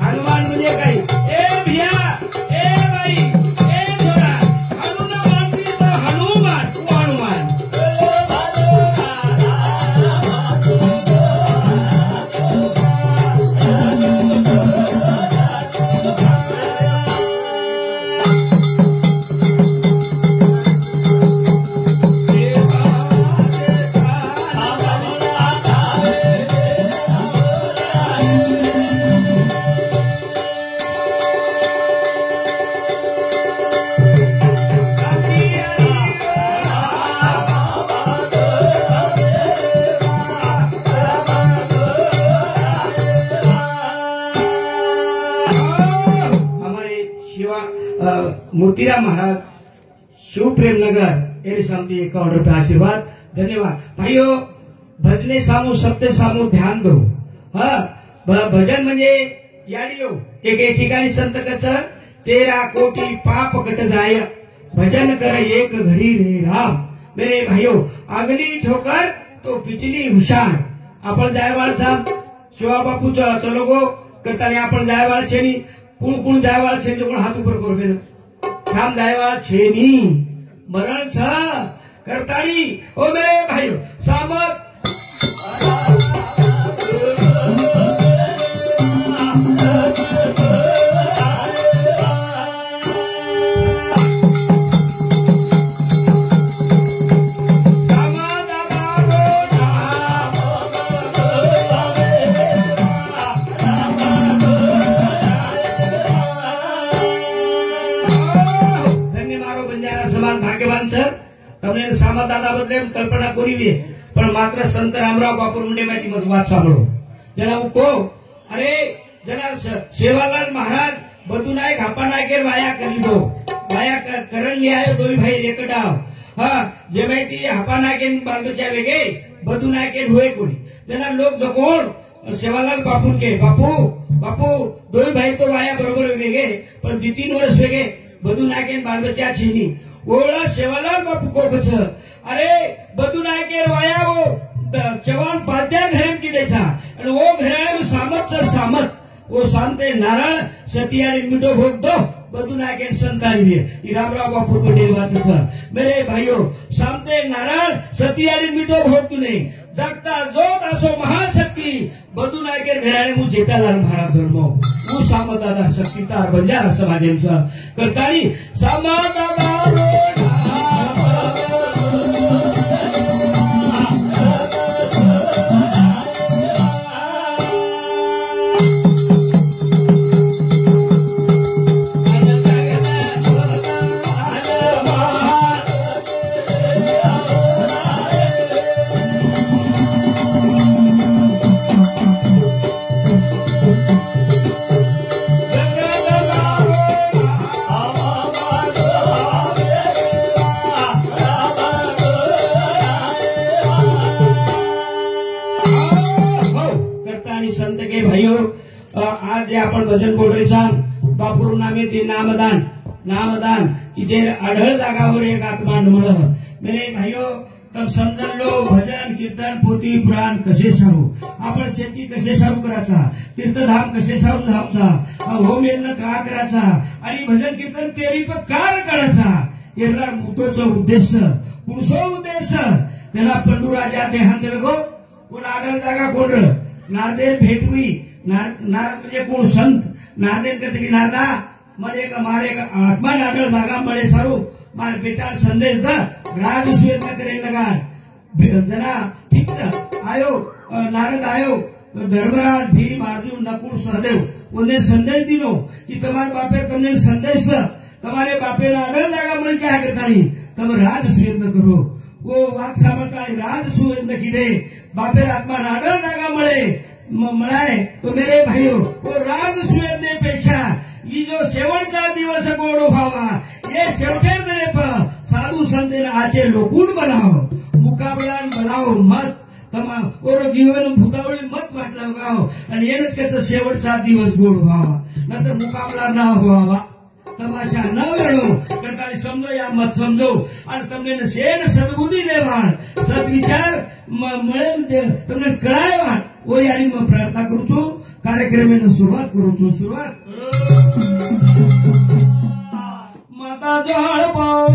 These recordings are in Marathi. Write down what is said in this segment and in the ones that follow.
हनुमान म्हणजे काय? ए भिया, ए बाई, ए छोरा, हनुमान मानती तो हनुमान, तू हनुमान. मोतीराम महाराज शिवप्रेम नगर एरी शांति 51 रुपये आशीर्वाद. धन्यवाद भाइयों. भजने सामू सत्य सामू ध्यान दो. भजन म्हणजे याडियो एक ठिकाणी संत कच 13 कोटी पाप कट जाय. भजन कर एक घड़ी रे राम. मेरे भाइयों अगली ठोकर तो पिछली हुशार. आपण जायवाळचा शिवा बापूचा चलो गो करताना आपण जायवाळ छेनी कोण कोण जायवाळ छेनी कोण हात ऊपर करबे काम जायवाळ छेनी मरण छ करतानी. ओ मेरे भाइयों सामत તમને સામા દાદા બદલે કલ્પના કરી પણ માત્ર સંત રામરાવ બાપુ મુંડે માંથી મત વાત સાંભળો. જણા હું કહો અરે જણા સેવાલાલ મહારાજ બધું નાયક હાપા નાયકે વાયા કરી લીધો. વાયા કરણ લઈ આવ્યો દોઈ ભાઈ રેકડાવ. જે માહિતી હાપા નાયકે બાલ બચ્યા વેગે બધું નાયકે હોય કોની જણા લોક જો કોણ સેવાલાલ બાપુ કે બાપુ બાપુ દોઈ ભાઈ તો વાયા બરોબર વેગે પણ 2-3 વર્ષ વેગે બધું નાયકે બાલ બચ્યા છે ની. ओळा सेवालाल बापू को कछ अरे बदू नायके वाया वो जवान पाद्या घरेम की देचा आणि वो घराळे सामत सामत वो सांते नारळ सतियारी मिठो भोग दो बदू नायके संतानी ही रामराव बापू को देवात छ. मेरे भाइयों सांते नारळ सतियारी मिठो भोग तू नहीं जागता जोत असो महाशक्ती बदू नायके घराळे मु जेठालाल महाराज धर्मो मु सामत दादा शक्तितार बंजारा समाजेंचा करतानी सामत दादा आज आपण भजन बोलरेचा बापूर नामे ते नामदान नामदान की जे आढळ जागावर एक आत्मा म्हण. मेरे भाइयों तब समजन लो भजन कीर्तन पोथी पुराण कसे सारू आपण शेती कसे सारू करायचा तीर्थधाम कसे सारू धामचा होम यज्ञ का करायचा आणि भजन कीर्तन तेरी पण कार करायचा याला मोठोचा उद्देश पुढचा उद्देश त्याला पंडूराजा देहांत वेगो कोण आढळ जागा कोण नारदेव भेटवी नारद म्हणजे कोण संत नारदेव कसं की नारदा મને એક મારે એક આત્મા આગળ જાગા મળે સારું માર બેટા સંદેશ દ રાજ સુએત ન કરે લગાડ जना ठीक છે આયો નારદ આયો ધર્મરાજ ભીમ અર્જુન નકુળ સહદેવ ઓને સંદેશ દીનો કે તમારા બાપે તમને સંદેશ તમારે બાપેના આગળ જાગા મળી જાય કરતાની તમે રાજ સુએત ન કરો वो વાત સાંભળતા રાજ સુએત ન કીધે બાપે આત્મા આગળ જાગા મળે મળાય તો मेरे भाइयों वो राज सुएत ने पेक्षा ये जो शेवटचा दिवस गोड व्हावा ये शेवटे मेरे पर साधु संत आचे लोकून बनाव मुकाबला बनाव मत तमा और जीवन भूतावळी मत वाटला गाव आणि येणच त्याचा शेवटचा दिवस गोड व्हावा नंतर मुकाबला न व्हावा तमाशा न वेळो करतानी समजो या मत समजो आणि તમને શેન સદબુદ્ધિ દેવાણ સદવિચાર મળે તમને કળાયવા ओ यारी मैं प्रार्थना करू છું कार्यक्रमानं सुरुवात करू तू सुरुवात माता जळ पाव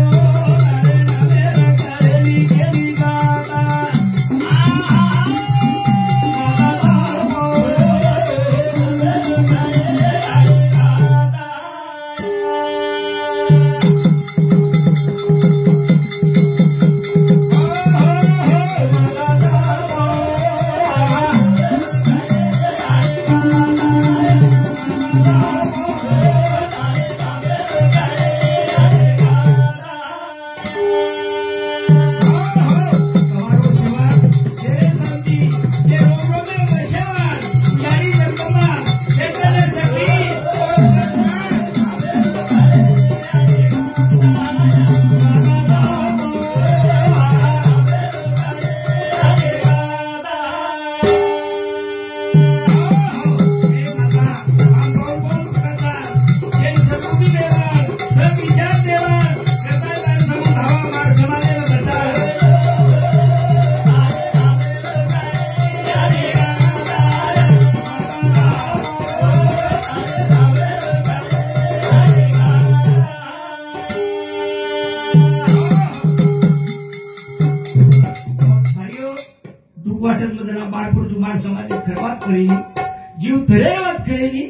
जीव थरेर बात कळेली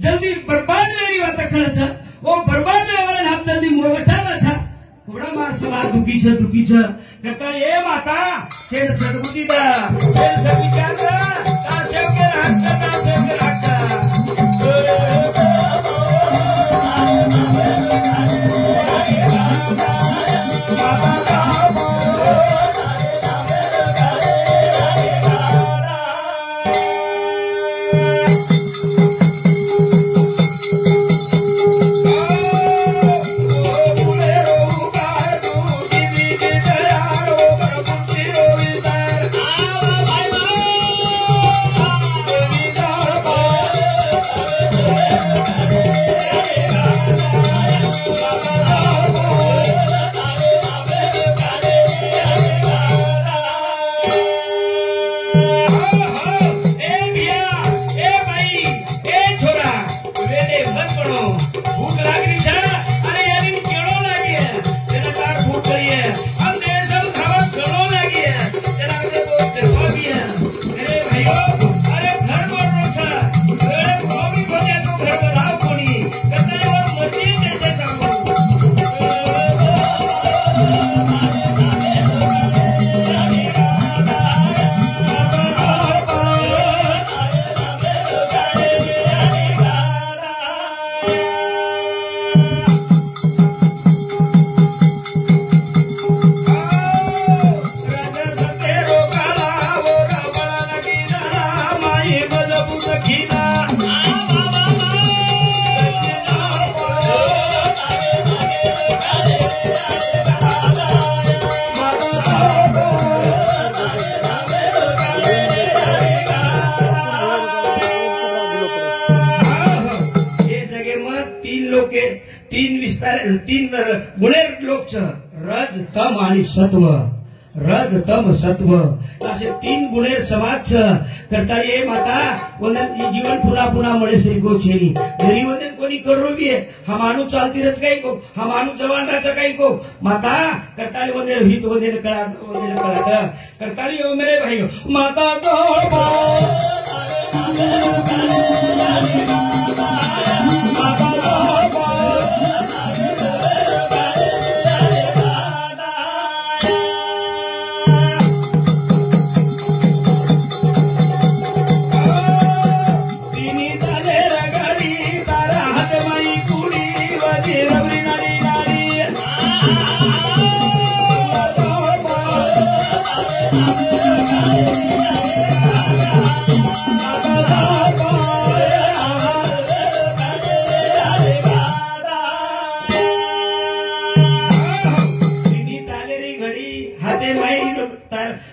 जल्दी बर्बाद वेळी वाता खळाचा ओ बर्बाद वेळेला हात जल्दी मोवटालाचा थोडा मार समाज दुखीचं करता ये माता शेर सदबुती दा शेर सविचार दा शेवके राखता तीन गुणेर लोक रज तम आणि सत्व रज तम सत्व असे तीन गुणेर समाज करता ये माता वंदन जीवन पुन्हा पुन्हा मळे श्री गोचेरी घरी वंदन कोणी करू बी हा माणूस चालतीरच काही को हा माणूस जवान राहचा काही को माता करताळी वंदन हित वंदन कळत करताळी ओ मेरे भाई माता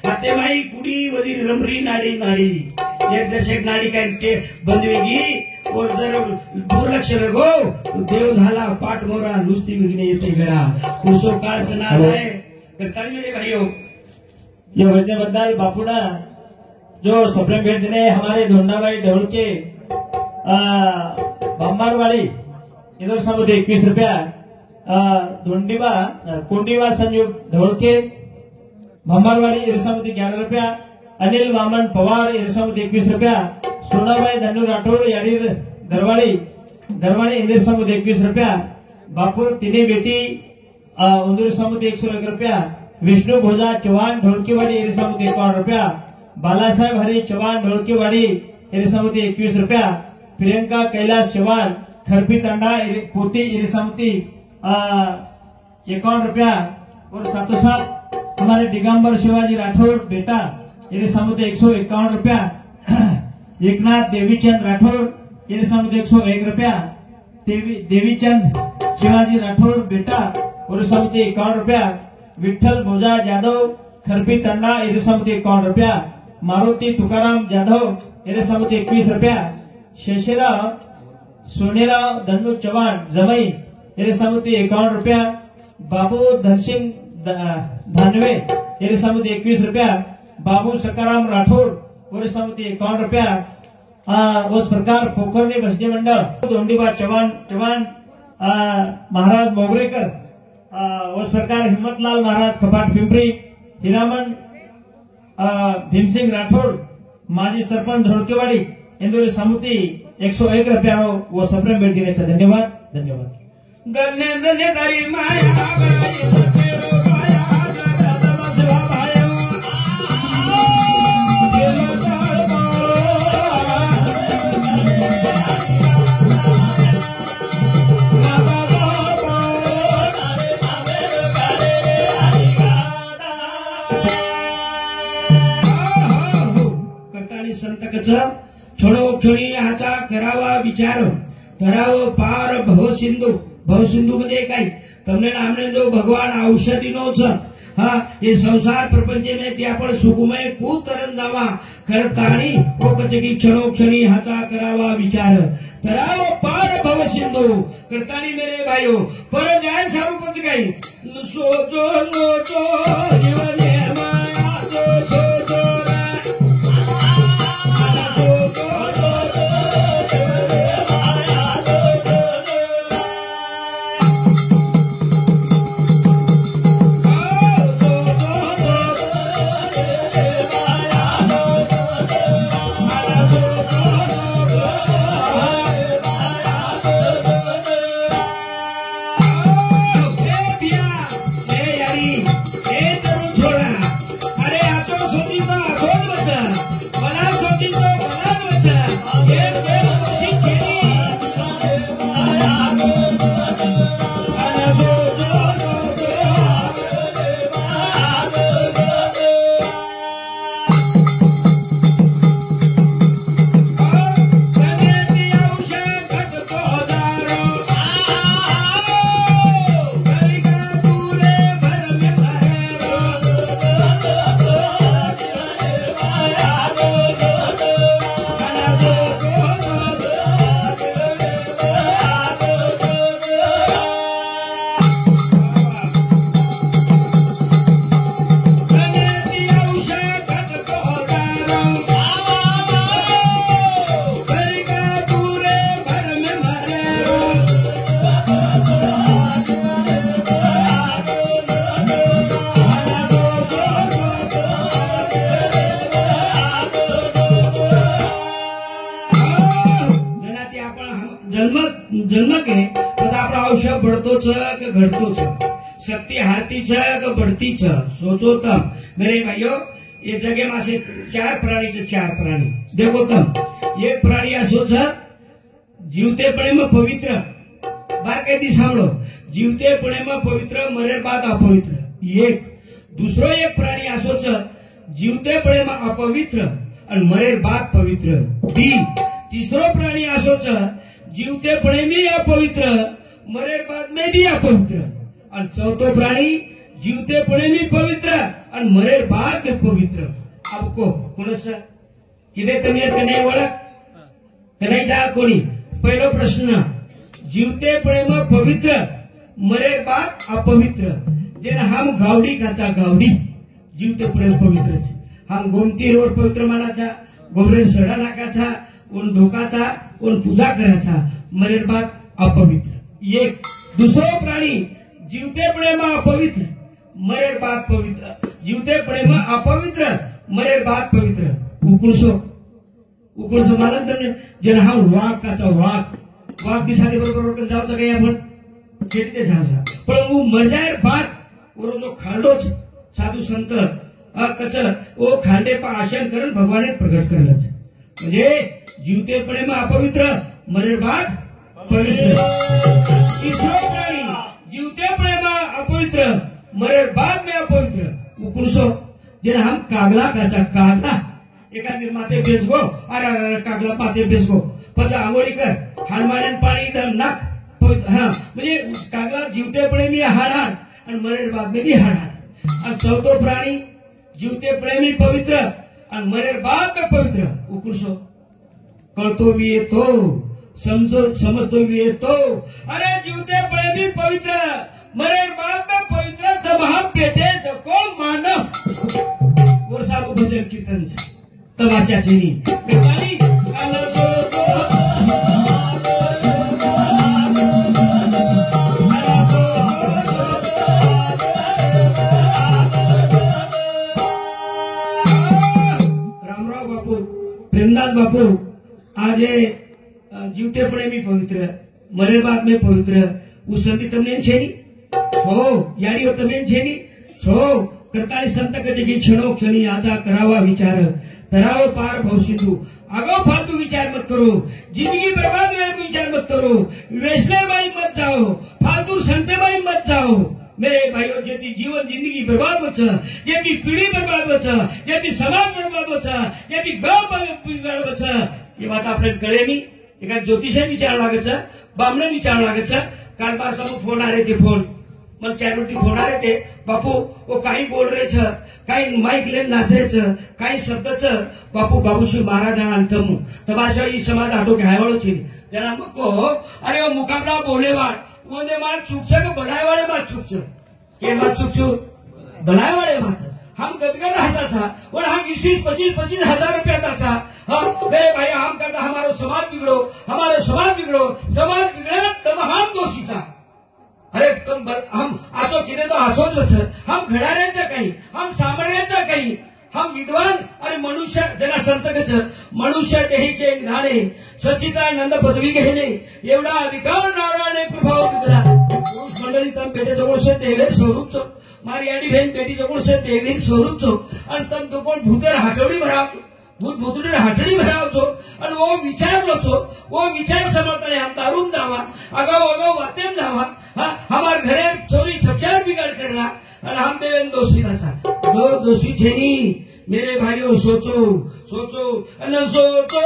हातेमाई कुडी वदीर रमरी नाडी नाडी एक दशक नाडी काय बंदवेगी और जर दुर्लक्ष वेगो तो देव झाला पाठ मोरा नुसती विघ्ने येते घरा उसो काळ नाम है करताली मेरे भाइयों ये वजने बदल बापूडा जो सप्रेम भेट ने हमारे धोंडा भाई ढोल के भंबारवाड़ी इधर समुद्र 21 रुपया, धुंडीबा कुंडीबा संयोग ढोलके भंबारवाड़ी इधर समुद्र 11 रुपया, अनिल वामन पवार इधर समुद्र 21 रुपया, सोनाबाई धनु राठौर यारी दरवाड़ी इंदिर समुद्र 21 रुपया, बापुर तीनी बेटी उंदूर समुद्र 101 रुपया, विष्णु भोजा चौहान ढोलकीवाड़ी इधर समुद्र 51 रुपया, बाला साहेब हरी चौहान ढोलकीवाड़ी इधर समुद्र 21 रुपया, प्रियंका कैलाश चौहान खरपी तंडा पोती इधर समुद्र 51 रुपया, और साथों साथ हमारे दिगंबर शिवाजी राठौर बेटा इधर समुद्र 151 रुपया, एकनाथ देवीचंद राठौर इधर समुद्र 101 रुपया, देवीचंद शिवाजी राठौर बेटा और समुद्र 51 रुपया, विठल भोजा जादव खरपी तंडा इधर समुद्र 51 रुपया, मारुति तुकाराम जाधव इधर समुद्र 21 रुपया, शेषेराव सोनेराव धनु चौहान जमई इधर समुद्र 51 रुपया, बाबू धनसिंह धानवे इधर समुद्र 21 रुपया, बाबू सकाराम राठौर और समुद्र 51 रुपया। उस प्रकार पोखरनी भजनी मंडल धोंडीबा चौहान महाराज मोगरेकर, उस प्रकार हिम्मतलाल महाराज खपाट पिंपरी, हिरामन भीमसिंह राठौर माजी सरपंच ढोलकेवाड़ी इंदौर समिति 101 रुपया वो सप्रेम भेट दिने छ। धन्यवाद धन्यवाद। धन्य धन्य तारी माया क्षणोक्षणी ह्याचा करावा विचार, करावं पार भवसिंधू। भवसिंधू मध्ये काही તમને નામને જો ભગવાન ઔષધિનો છે, હા એ સંસાર પ્રપંચ में તે आपण સુખમય કૂદ તરણ जावा करताणी ओकचकी क्षणोक्षणी ह्याचा करावा विचार, करावं पार भवसिंधू करताणी मेरे भाइयों पर जाय स्वरूपच काही सोचो सोचो जीवन माया सोचो जन्म के तो आपला आयुष्य बढ़तो छ कि घटतो छ, शक्ति हारती छ कि बढ़ती छ। सोचो तम मेरे भाइयों, ये जगह में से चार प्राणी देखो तम, एक प्राणी असो छ जीवतेपणे में पवित्र, बारकाईથી સાંભળો, जीवतेपणे में पवित्र मरे बाद अपवित्र। एक दूसरो एक प्राणी असो छ जीवतेपणे में अपवित्र और मरे बाद पवित्र। बी तीसरो प्राणी असो छ जीवतेपणे में अपवित्र, मरे बाद में भी अपवित्र। और चौथो प्राणी जीवतेपणे में पवित्र और मरे बाद में पवित्र। अब को पुनः किदे तमियत का नहीं ओळख नहीं जा कोणी। पहलो प्रश्न, जीवतेपणे में पवित्र मरे बाद अपवित्र। जेना हम गावडी काचा गावडी जीवतेपणे में पवित्र छे। हम गोमती रोड पवित्र माना छा, गोबरे सडा नाका छा, उन धोका छा कोण पूजा करायचा मरेर बाद अपवित्र। एक दुसरो प्राणी जीवते प्रेम अपवित्र मरेर बाद पवित्र, जीवते प्रेम अपवित्र मरेर बाद पवित्र। उकुळसो मला तर जर हा वाघ काचा वाघ दिसाने बरोबर जावचं काही आपण खेळते झाला पण मरजायर बाद वो जो खांडोच साधू संत कच वो खांडे पा आशन करण भगवाने प्रगट करलच म्हणजे जीवते प्रेम अपवित्र मरेर बाद पवित्र। तिसरो प्राणी जीवते प्रेम अपवित्र मरेर बाद में अपवित्र। उकुळसो जर हम कागला काचा कागला एखादी माते बेसगो अरे कागला माते बेसगो पचा आंघोळी कर हाडमाड्यान पाणी एकदम नाक हा म्हणजे कागला जीवतेपणे मी हाडहाड आणि मरेर बाद में भी हाडहाड। आणि चौथो प्राणी जीवते प्रेमी पवित्र आणि मरेर बाद में पवित्र। उकुळसो कळतो भी येतो समजतो भी येतो अरे जीवते प्रेमी पवित्र मरेर बाद में पवित्र तब हम पेटे जको मानव और सारू भजन कीर्तन से तमाशा चीनी बेताली रामराव बापू प्रेमदास बापू आज जीवते प्रेमी पवित्र मरेर बाद में पवित्र उसंदी तमने छेनी छो यारी तमेन छेनी छो करताळी संत कजे क्षणो क्षणी आजा करावा विचार तराव पार भवसिंधू आगो फालतू विचार मत करो जिंदगी बर्बाद हुए विचार मत करो वैष्णव भाई मत जाओ फालतू संत भाई मत जाओ मेरे भाइयों जेती जीवन जिंदगी बर्बाद वच जेती पीढ़ी बर्बाद वच जेती समाज बर्बाद वच जेती गाव बर्बाद वच ये बात आपने कळे नहीं एका ज्योतिषा विचार लागच बामणे विचार लागच कारबार समोर फोन आ रहे थे फोन मन चैनल फोन आ रहे थे बापू वो काही बोल रहे छ काही माइक ले नाच रहे छ काही शब्द छ बापू बाबूश्री महाराज अंतम तमाशा ई समाज आटो के हायवाळो छी जना मको अरे वो मुकाबला बोलेवाड़ मोने मार चूक छ के बनाए वाले बात चूक छ के बात चूक छ बनाए वाले बात हम गदगद हंसा था और हम 20-25 हजार रुपया का था हाँ मेरे भाई हम करता हमारा समाज बिगड़ो समाज बिगड़े तब हम दोषी था। अरे तुम हम आचो किने तो आचोच वच हम घडाऱ्याचं काही हम सामर्थ्याचं काही हम विद्वान अरे मनुष्य जना संत गच मनुष्य देहीचे निधाने सच्चिदानंद पदवी घेणे एवढा अधिकार नारायणे कृपा दिला। पुरुष मंडळी तम बेटे जवळ से देवे स्वरूप मारी आडी बहन बेटी जवळ से देवी स्वरूप छो आणि तम तो कोण भूतर हाटवडी भराव भूतभूतडी हाटडी भराव छो आणि वो विचारलो छो वो विचार समर्थने हम दारूम जावा अगाव वातेम जावा हाँ हमार घरे चोरी छपचार बिगाड़ करना और हम देवेन दोषी था दो दोषी छेनी मेरे भाइयों सोचो अन सोचो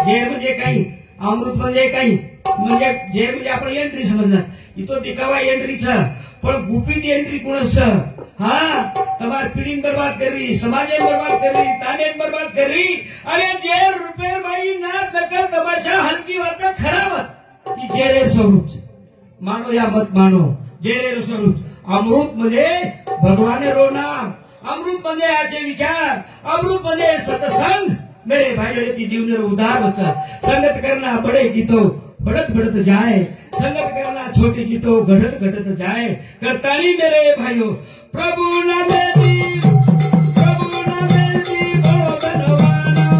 झेर म्हणजे काही अमृत म्हणजे काही म्हणजे झेर म्हणजे आपण एंट्री समजणार इतो दिखावा एंट्री छ पण गुपित एंट्री कोणस हाँ तमार पीढ़ी बर्बाद कर रही समाज बर्बाद कर रही ताने बर्बाद कर रही अरे जेर रुपये भाई ना दखल तमाशा हल्की बात खराब ये जेरेर स्वरूप मानो या मत मानो जेरेर स्वरूप अमृत म्हणजे भगवान रो नाम अमृत म्हणजे याचे विचार अमृत म्हणजे सत्संग मेरे भाई यदि जीवन उदार बच्चा संगत करना बड़े गीतों बढ़त बढ़त जाए संगत करना छोटे गीतों घटत घटत जाए करताली मेरे भाइयों प्रभु न मेरी बड़ो बनवानो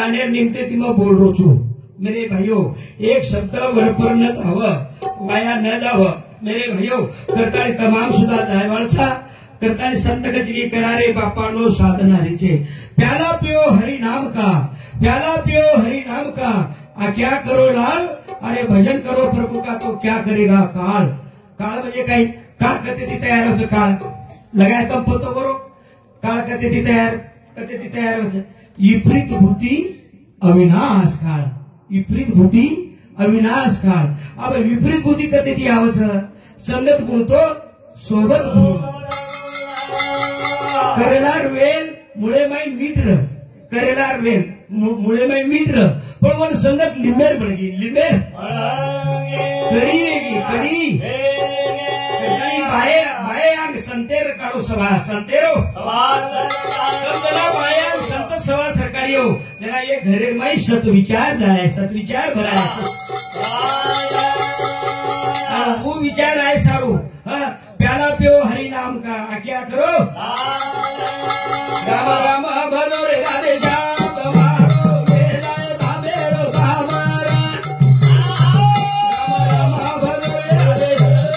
जानेर निमते ती मग बोल रो छू मेरे भाइयों एक शब्द वरपर न जावं वाया न जावं मेरे भाइयों करताळी तमाम सुद्धा जायवाळचा करताळी संत गजगी करारे बापानो साधनारी छे प्याला पियो हरि नाम का प्याला पियो हरि नाम का आ क्या करो लाल अरे भजन करो प्रभु का तो क्या करेगा काल काळ म्हणजे काय काळ कते ती तयार होतं काळ लगाय तंपतो करो काळ कते ती तयार होतं विपरीत भूती अविनाश काळ विपरीत भूती अविनाश काळ अब विपरीत भूती कते ती आवच संगत गुणतो सोबत गुण करेलार वेल मुळे माई मित्र करेलार वेल मुळे माई मित्र पण वन संगत लिंबेर बळगी लिंबेर कडी रेगी कडी बाये बाये अंग संतेर काढो सभा संतेरो बाये संत सभा सरकारी हो जना ये घरे माई सत विचार जाए सत विचार भराय वो विचार आए सारू प्याला पियो हरि नाम का क्या करो राम राम भजो रे राधे श्याम तुम्हारो वेदाय धामेरो धामारा राम राम भजो रे राधे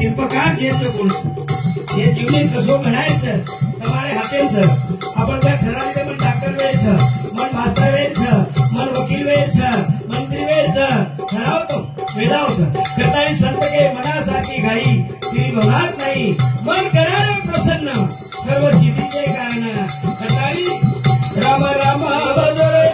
शिल्पकार जे जीवने कसो घडायचं તમારે હાથે છે आपण त्या ठराविक मन डॉक्टर वेळ છે मन मास्टर वेळ છે मन वकील वेळ છે मंत्री वेळ છે ठरावतो वेळाव છે करताळी संत के मनासारखी घाई ती होणार नाही मन करारे प्रसन्न सर्व सिद्धीचे कारण करताळी राम राम भजरे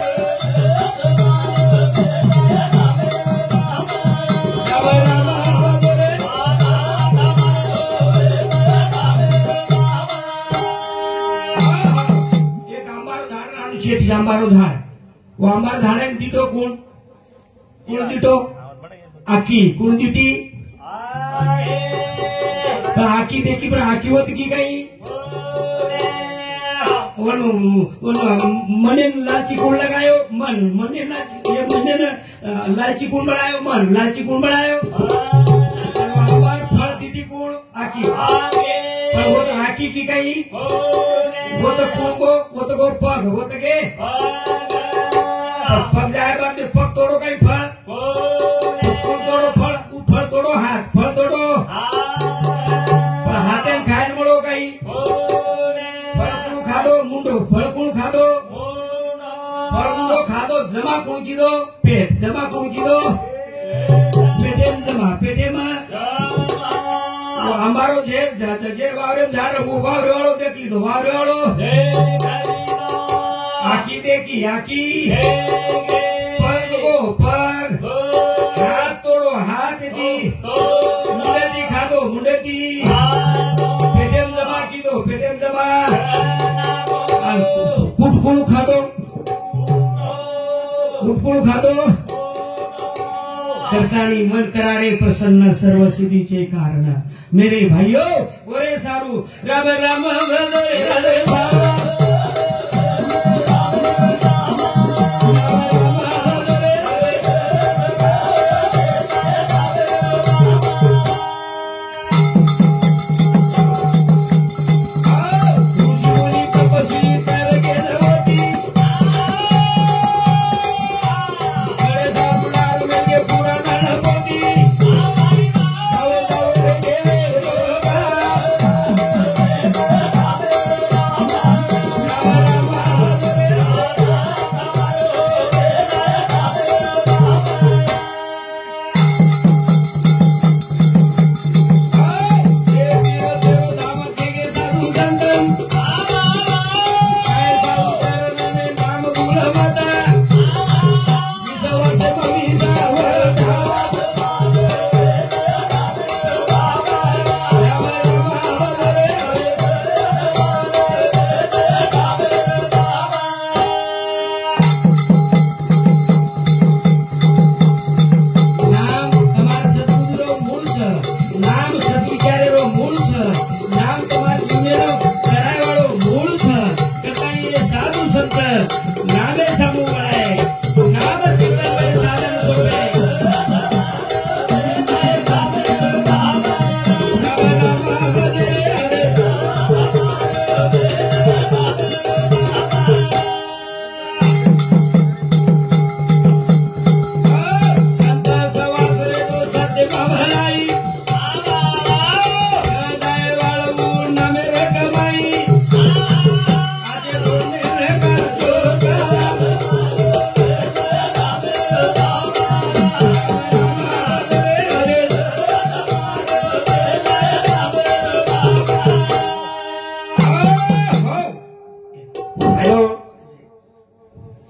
आंबारो झाड वो आंबार झाडाने दितो कोण कोण दितो आकी कोण दिती आकी देखी पण आकी होत की काही मने लालची कोण लगायो मन मने लालची मने लालची कोण बढ़ायो मन लालची कोण बढ़ायो आंबार फळ दिती कोण आकी पण वो तो आकी की काही वो तो कुणगो वो तो गो पग वो तो के पग जाए बाद में पग तोड़ो कहीं फल कुण तोड़ो फल उ फल तोड़ो हाथ फल तोड़ो हाथे खाए मोड़ो कहीं फल कुण खादो मुंडो फल कुण खादो फल मुंडो खादो जमा कुण कीदो पेट जमा कुण कीदो पेटेम जमा पेटेम आंबारो जेर जेर वावरे झाड वो वावरे वाळो देख लीधो वावरे वाळो आकी देखी आकी पग गो पग हाथ तोड़ो हाथ दी मुंडेती खादो मुंडेती पेटेम जमा कीदो पेटेम जमा कुटकुण खादो कुटकुण खादो करताळी मन करारे प्रसन्न सर्व सिद्धीचे कारण मेरे भाइयों ओरे सारू राम राम भजरे राधे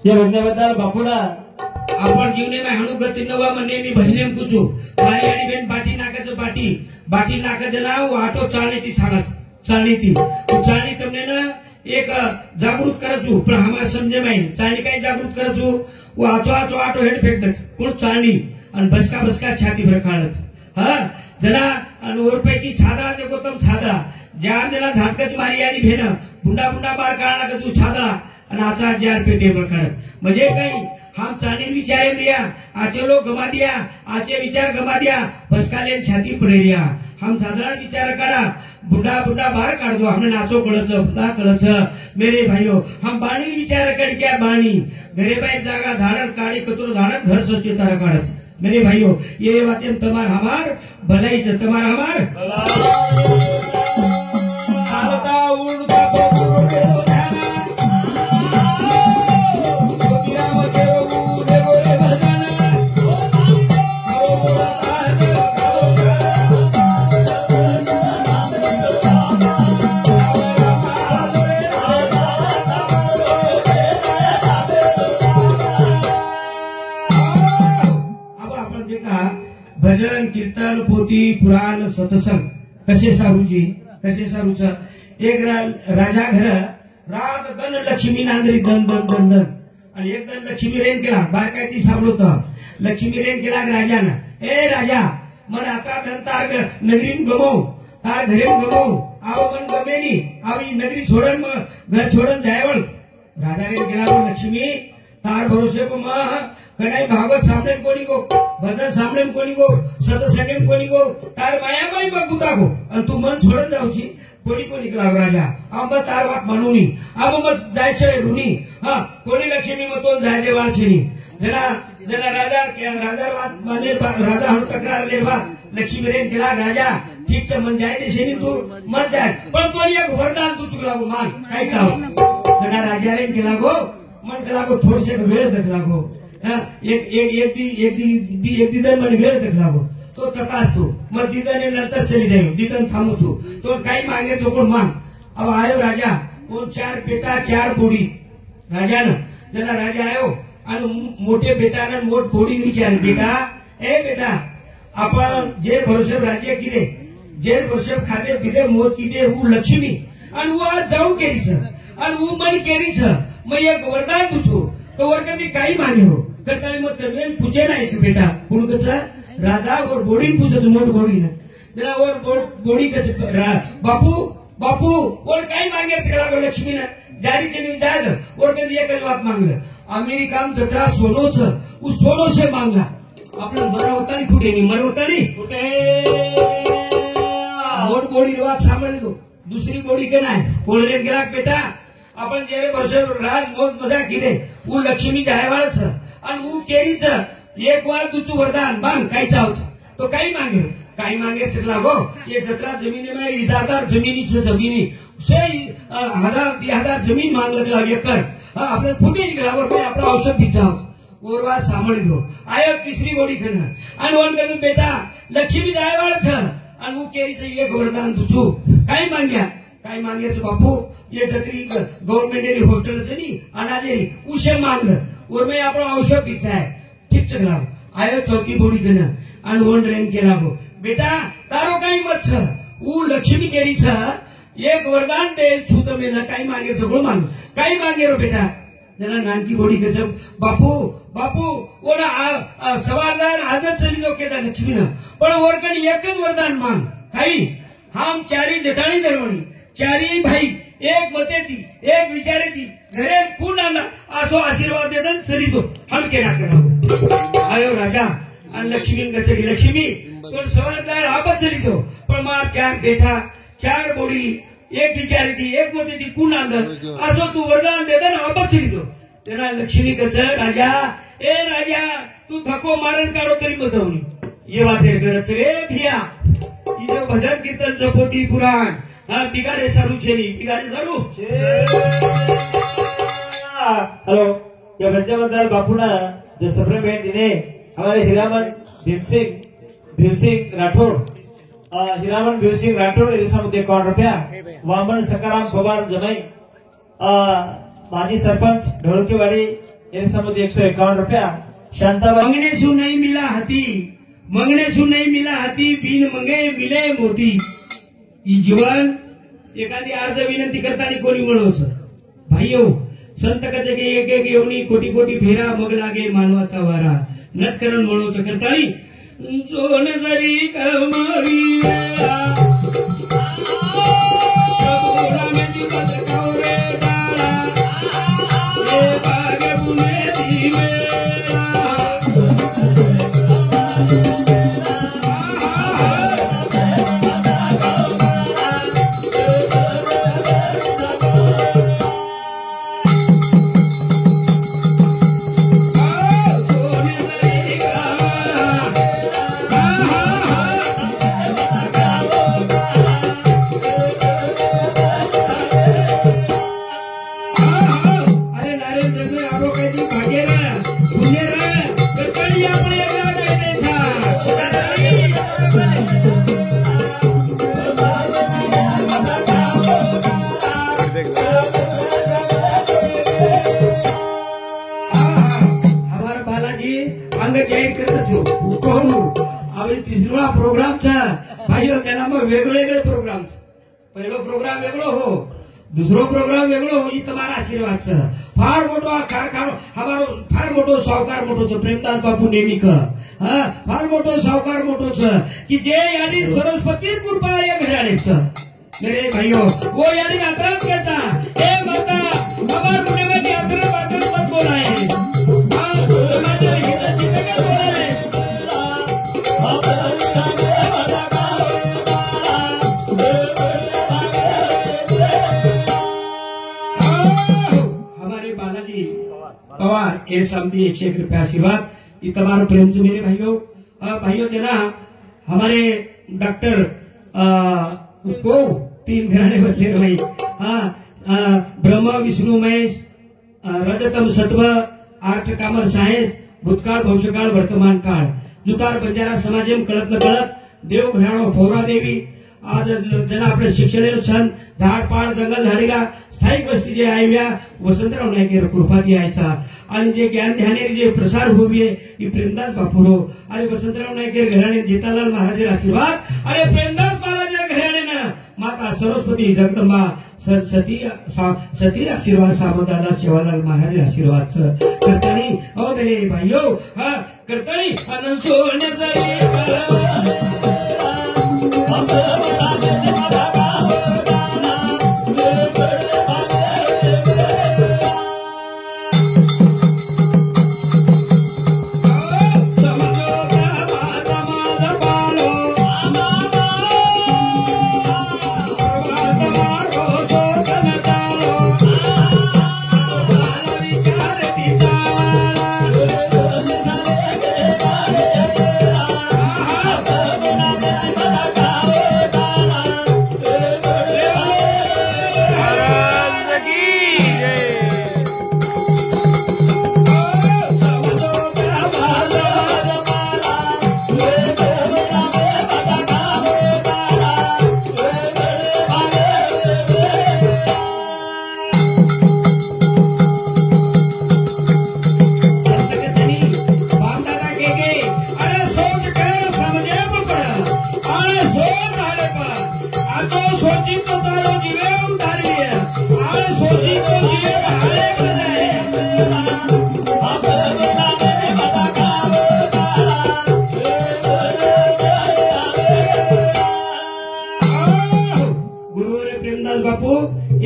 या भजनाबद्दल बापूला आपण जीवने में हनु गति नवा मने मी बहिणेम पूछू मारी आणि बेन बाटी नाकाचं बाटी नाकाचं नाव ऑटो चालण्याची चालणी चालणी તમને ना एक जागृत करजू पण हमार समजे में चालणी काय जागृत करजू वो आचो ऑटो हेड फेकदच कोण चालणी आणि बसका छाती भर काढच हा जना आणि ओरपैकी छादळा ते गोतम छादळा ज्या जना झाटकच मारी आणि भेण बुंडा बार काढला का तू छादळा आणि आचा जार पेटेवर काढत म्हणजे काही हम चालीन विचारे रिया आचे लोग गमा दिया आचे विचार गमा दिया बसकाले छाती पडे रिया हम साधारण विचार करा बुढ़ा बाहर काढ़ दो हमने नाचो कळच बुढ़ा कळच मेरे भाइयों हम बाणी विचार कर क्या बाणी घरे बाई जागा झाडत काढी कतूर झाडत घर स्वच्छ तारा काढत मेरे भाइयों ये बातें तमार हमार भलाई च तमार हमार हालता उड़ता भजन कीर्तन पोथी पुराण सत्संग कसे सारूच एक राजा घर रात दन लक्ष्मी नांदरी दन आणि एक दन लक्ष्मी रेन केला बार काय ती सापडत लक्ष्मी रेन केला राजानं ए राजा मन आता धन तार नगरीन गमव तार घरेन गमव आव मन गमेनी आवी नगरी छोडन घर छोडन जायवळ राजा रेन केला लक्ष्मी तार भरोसे को कणाई भागवत सामने कोणी गो भजन सामने कोणी गो सत्संगेम कोणी गो तार मायाबाई बघुता गो आणि तू मन छोडून जाऊची कोणी केला राजा आंब तार वाट म्हणूनी आंब मत जायचे रुनी हा कोणी लक्ष्मी मतोन जाय देवाळ छेनी जना राजा वाट माने राजा हणू तक्रार लेवा लक्ष्मी रेन केला राजा ठीक मन जाय दे शेनी तू मत जाय पण तो एक वरदान तू चुकला गो मान काय काव जना राजा रेन केला गो मन केला गो थोडसे वेळ दखला गो एक दिदन मन वेळ दखला गो तो तपासतो मग दिदने नंतर चली जाईल दिदन थांबवतो तो काही मागे तो कोण माग अब आयो राजा कोण 4 बेटा 4 बोडी राजानं जना राजा आयो आणि मोठे बेटानं मोठ बोडी विचार बेटा आपण जे भरोसे राज्य किदे जे भरोसे खाते पिदे मोत किदे वो लक्ष्मी आणि वो आज जाऊ केरीच आणि वो मन केरीच मग एक वरदान तुझो तो वर कधी काही मागे हो करताना मग तमेन पूछे नाही तू बेटा कोण कच राजा और बोडी पूछच मोठ बोडी ना जरा और बोडी कच बापू और काही मागे चला लक्ष्मी ना जारी चली जाद और कधी एकच बात मागलं अमेरिका में जत्रा सोनोच उ सोनो से मांगला आपलं मर होता नाही कुठे मोठ बोडी बात सांभाळली तो दुसरी बोडी के नाही कोणरे गेला बेटा आपण जेरे वर्षे राज मोज मजा किदे उ लक्ष्मी जायवाळच आणि उ केरीच एक वार तुझं वरदान बांग काही चावच तो काही मागे सकला गो ये जत्रा जमीने में इजादार जमीनी से 1000 जमीन मांग लगला एकर आपले फुटे निघावर आपला औषध बिचाव ओरवा सांभाळी दो आयो तिसरी बोडी खन आणि वन करून बेटा लक्ष्मी जायवाळच आणि उ केरीच एक वरदान तुझू काही मांग्याचं बापू ये जत्री गवर्नमेंट हॉस्टेलच नी अनादेरी उशे मांग और मैं आपला औषध पीचा है ठीक चला आयो चौथी बोडी कन आणि वन रेन केला गो बेटा तारो काही मत छ उ लक्ष्मी केरी छ एक वरदान दे छूत में न काही मांगे सगळं मांग काही मांगे रो बेटा जना नानकी बोडी कस बापू ओला सवारदार आजच चली जाऊ केदा लक्ष्मी न पण वरकणी एकच वरदान मांग काही हम चारी जटाणी दरवणी चारी भाई एक मते ती एक विचारे ती घरे कोण आला असो आशीर्वाद देतात चलीचो हम केला आयो राजा आणि लक्ष्मी गचडी लक्ष्मी तो सवारदार आबा चलीचो पण मार 4 बेटा 4 बोडी एक विचारे ती एक मते ती कोण आला असो तू वरदान देता ना आबा चलीचो तेरा लक्ष्मी गच राजा ए राजा तू धक्को मारण काढो तरी बसवली ये वाते करत रे भिया इथे भजन कीर्तन जपोती पुराण बिगाड़े सारू बिगाड़े सारू हेलो या बद्दल बापूना जो सप्रेम भेंट दिने हमारे हीरामन भीमसिंह राठौड़ इस रुपया वामन सकाराम पवार जमाई माजी सरपंच ढोलकेवाडी એની સમુદ્ર 151 રૂપિયા શાંતાબાઈ मंगने सु नहीं मिला हाथी, मंगने सु नहीं मिला हाथी, बिन मंगे मिले मोती. ही जीवन एखादी अर्ज विनंती करताना कोणी म्हणोस भाईयो संत कचे के एक एक येवनी कोटी कोटी फेरा मग लागे मानवाचा वारा नटकरण म्हणोस करतानी जोन जरी कमरी तिसरा प्रोग्राम था भाईओ त्याला मग वेगवेगळे प्रोग्राम पहिलो प्रोग्राम वेगळो हो दुसरो प्रोग्राम वेगळो हो ही तुम्हारा आशीर्वाद छ फार मोठो कारखानो हमारो फार मोठो सावकार मोठो छ प्रेमदास बापू नेमिक फार मोठो सावकार मोठो छ की जे यानी सरस्वती कृपा या घराने छ मेरे भाईओ वो यानी अतरत केचा ए माता हमार मुने में अतरत मत बोलाए तुम्हारे हित के बोलाए हमारे बालाजी पवार ये समझी 101 रुपया आशीर्वाद ये तुम्हारा प्रेम से मेरे भाइयों भाइयों जना हमारे डॉक्टर को 3 घराने बदले रही ब्रह्म विष्णु महेश रजतम सत्व आर्ट कामर सायन्स भूतकाळ भविष्यकाळ वर्तमान काळ जुतार बंजारा समाजेम कळत न कळत देव घराणो फोरा देवी आज जना आपले शिक्षण छंद झाडपाड जंगल झाडीला स्थायिक वस्ती जे आयव्या वसंतराव नायकेर कृपाती यायचा आणि जे ज्ञान ध्यानेर जे प्रसार होविये ही प्रेमदास बापूरो आणि वसंतराव नायकेर घराणे जेतालाल महाराज आशीर्वाद अरे प्रेमदास महाराज घराणे ना माता सरस्वती जगदंबा सती आशीर्वाद सामदादा शिवालाल महाराज आशीर्वाद करतानी ओ मेरे भाइयों करतानी आनंद सोने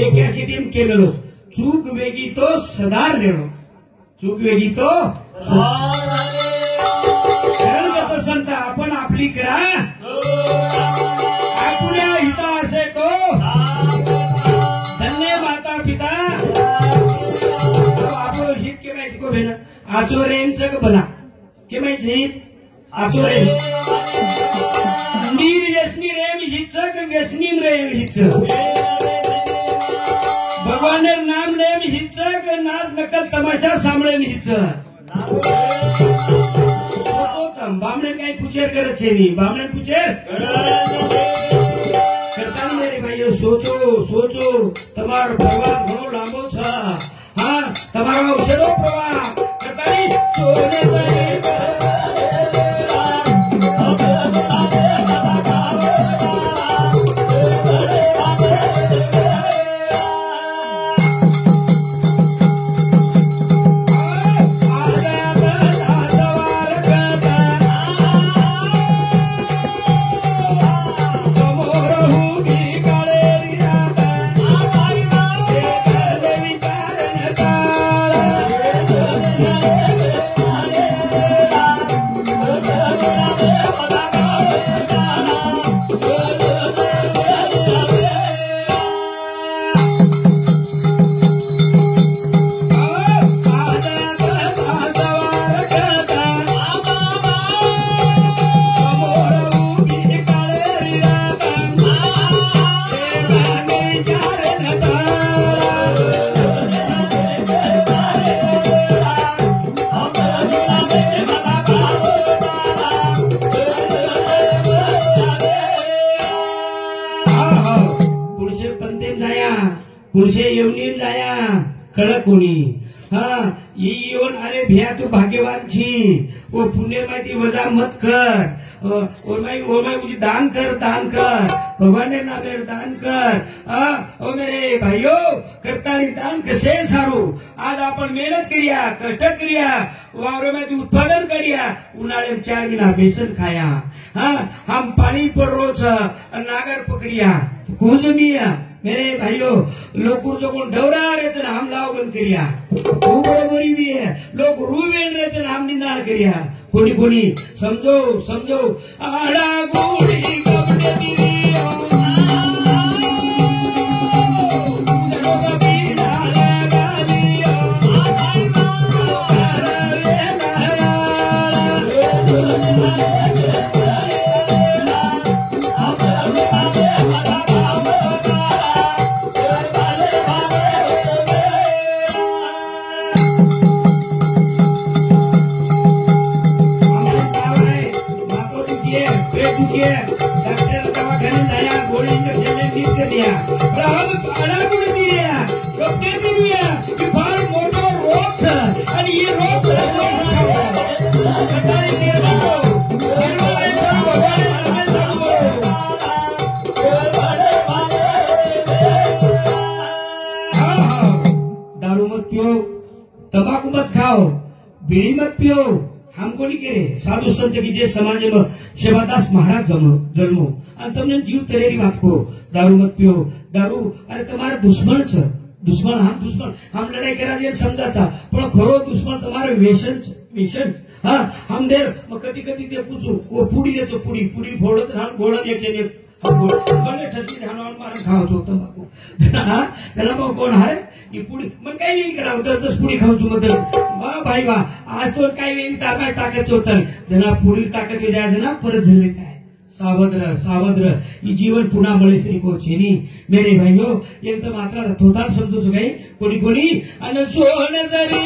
एक अशी टीम केलेलो चूक वेगी तो सदार नेणो चूक वेगी तो कसं संत आपण आपली करा आपल्या हिता असे तो धन्य माता पिता आपण हित केमायच को भेना आचोरेंच बना केमायच हित आचोरेन नीर व्यसनी रेम हिच व्यसनी रेम हिच भगवान नाम लेम हिच नाच नकल तमाशा सांभळे हिच बामणे काही पुचेर करत छे नी बामणे पुचेर करता मेरे भाइयों सोचो सोचो तमारो प्रवास घणो लांबो छ હા તમારો ઔષધો પ્રવાહ કરતાની સોને पुरुषे येऊन जाया खडक कोणी हा येऊन अरे भ्या तू भाग्यवानची ओ पुण्य माहिती वजा मत कर ओरमाई मुझे दान कर भगवान ने नामे दान कर ओ मेरे भाइयो करतानी दान कसे सारू आज आपण मेहनत करिया कष्ट करिया वावरामध्ये उत्पादन करिया उन्हाळे 4 महीना बेसन खाया हम पानी पर रोज नागर पकड़िया कुछ मिया मेरे भाइयों लोग जो डवरा रहे हम लावगन करिया वो बरोबरी भी है लोग रूवेन रहे हम निंदा करिया कोणी कोणी समझो आड़ा गोड़ी कपड़े दिरियो डॉक्टर दवाखाने जाया गोळी इंजेक्शन नीट करिया डॉक्टर दिया की फार मोठा रोग आणि ही रोग दारू मत पियो तंबाकू मत खाओ बीड़ी मत पियो हमको नहीं करे साधु संत की जे समाज में सेवादास महाराज जन्मो અને તમને જીવ તરેરી વાત કહો दारू मत पियो दारू अरे तुम्हारा दुश्मन छ दुश्मन हम लड़ाई करा दे समझा था पण खरो दुश्मन तुम्हारे व्यसन हाँ हम देर कधी कधी ते पूछू वो पुडी देतो पुडी फोडत राहून गोळा एकले મને ઠસી ધાનવાન મારણ ખાવ છો તંબાકુ તેના બહુ કોણ હારે એ પુડી મને કઈ નહીં કરાવ 10 પુડી ખાઉં છું મત વાહ ભાઈ વાહ आज तो काही वेळी तारमाय ताकद होतं जना पुढील ताकद विजया जना परत झाले काय सावध ये जीवन पुन्हा मळे श्री को छेनी मेरे भाइयों एक तो मात्रा थोतान समजू भाई कोणी कोणी अन सोन जरी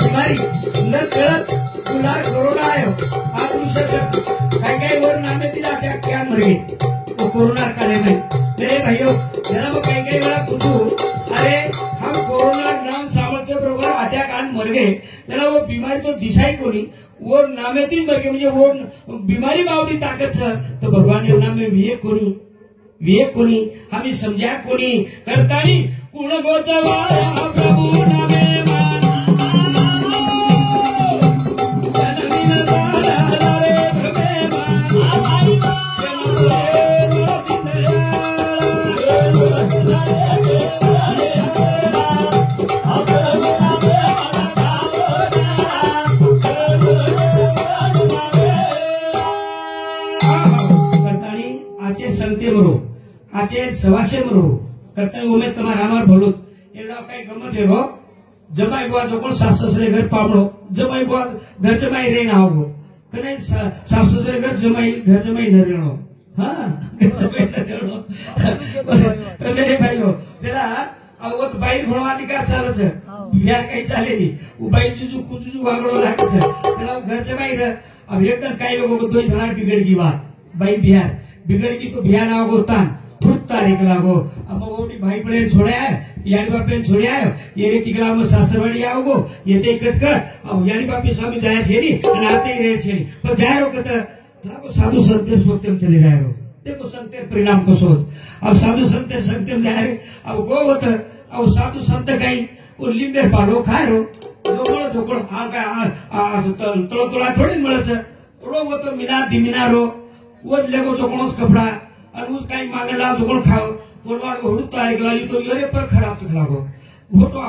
बीमारी न कळत तुला कोरोना आयो काही वर नामे दिला क्या मरे वो कोरोना काले में मेरे भाइयों जरा वो काही वेळा पूछू अरे हम कोरोना नाम सामर्थ्य बरोबर अटॅक आन मर गए त्याला वो बीमारी तो दिसाई कोणी वो नामेतील मर गए म्हणजे वो बीमारी बावडी ताकत तो भगवान ने नामे विवेक कोणी हमें समझा कोणी करतानी कुण गोचवा प्रभु नामे सवासे में रहो करता है उमें तुम्हारा हमार भलो ये कई गमत है जमाई बुआ जो सास ससरे घर पावड़ो जमाई बुआ घर जमाई रे ना हो कने सास ससरे घर जमाई न रेणो हाँ घर जमाई न रेणो तो मेरे भाइयों तेरा अब वो तो बाई घोड़ा अधिकार चाल छे बिहार कहीं चाले नहीं वो बाई जुजू कुजू वागड़ो लागे छे तेरा घर जमाई रे अब एकदम कई लोगों को 2 जना बिगड़ की बात भाई बिहार बिगड़ की तो बिहार आओ तान तारीख लागो अब मोटी भाई प्लेन छोड़ा है यानी बाप प्लेन छोड़ा है ये रे तिगला में सासरवाड़ी आओगो ये ते कटकर अब यानी बाप स्वामी जाए छेनी અને આતે રે છેની પણ જાય રો કત લાગो साधु संत सोक्तम चले जाए रो देखो संत परिणाम को सोच अब साधु संत संतम जाए अब गो होत अब साधु संत कहीं वो लिंबे पालो खाए रो जो कोण आ का तळो तळा थोड़ी મળે છે रो वो तो मिना दिमिना रो वो लेगो जो कोण कपड़ा और उस कहीं मांगे ला जो कोण खाओ कोणवाड़ को हुड़ता है गला ये तो योरे पर खराब तक लागो फोटो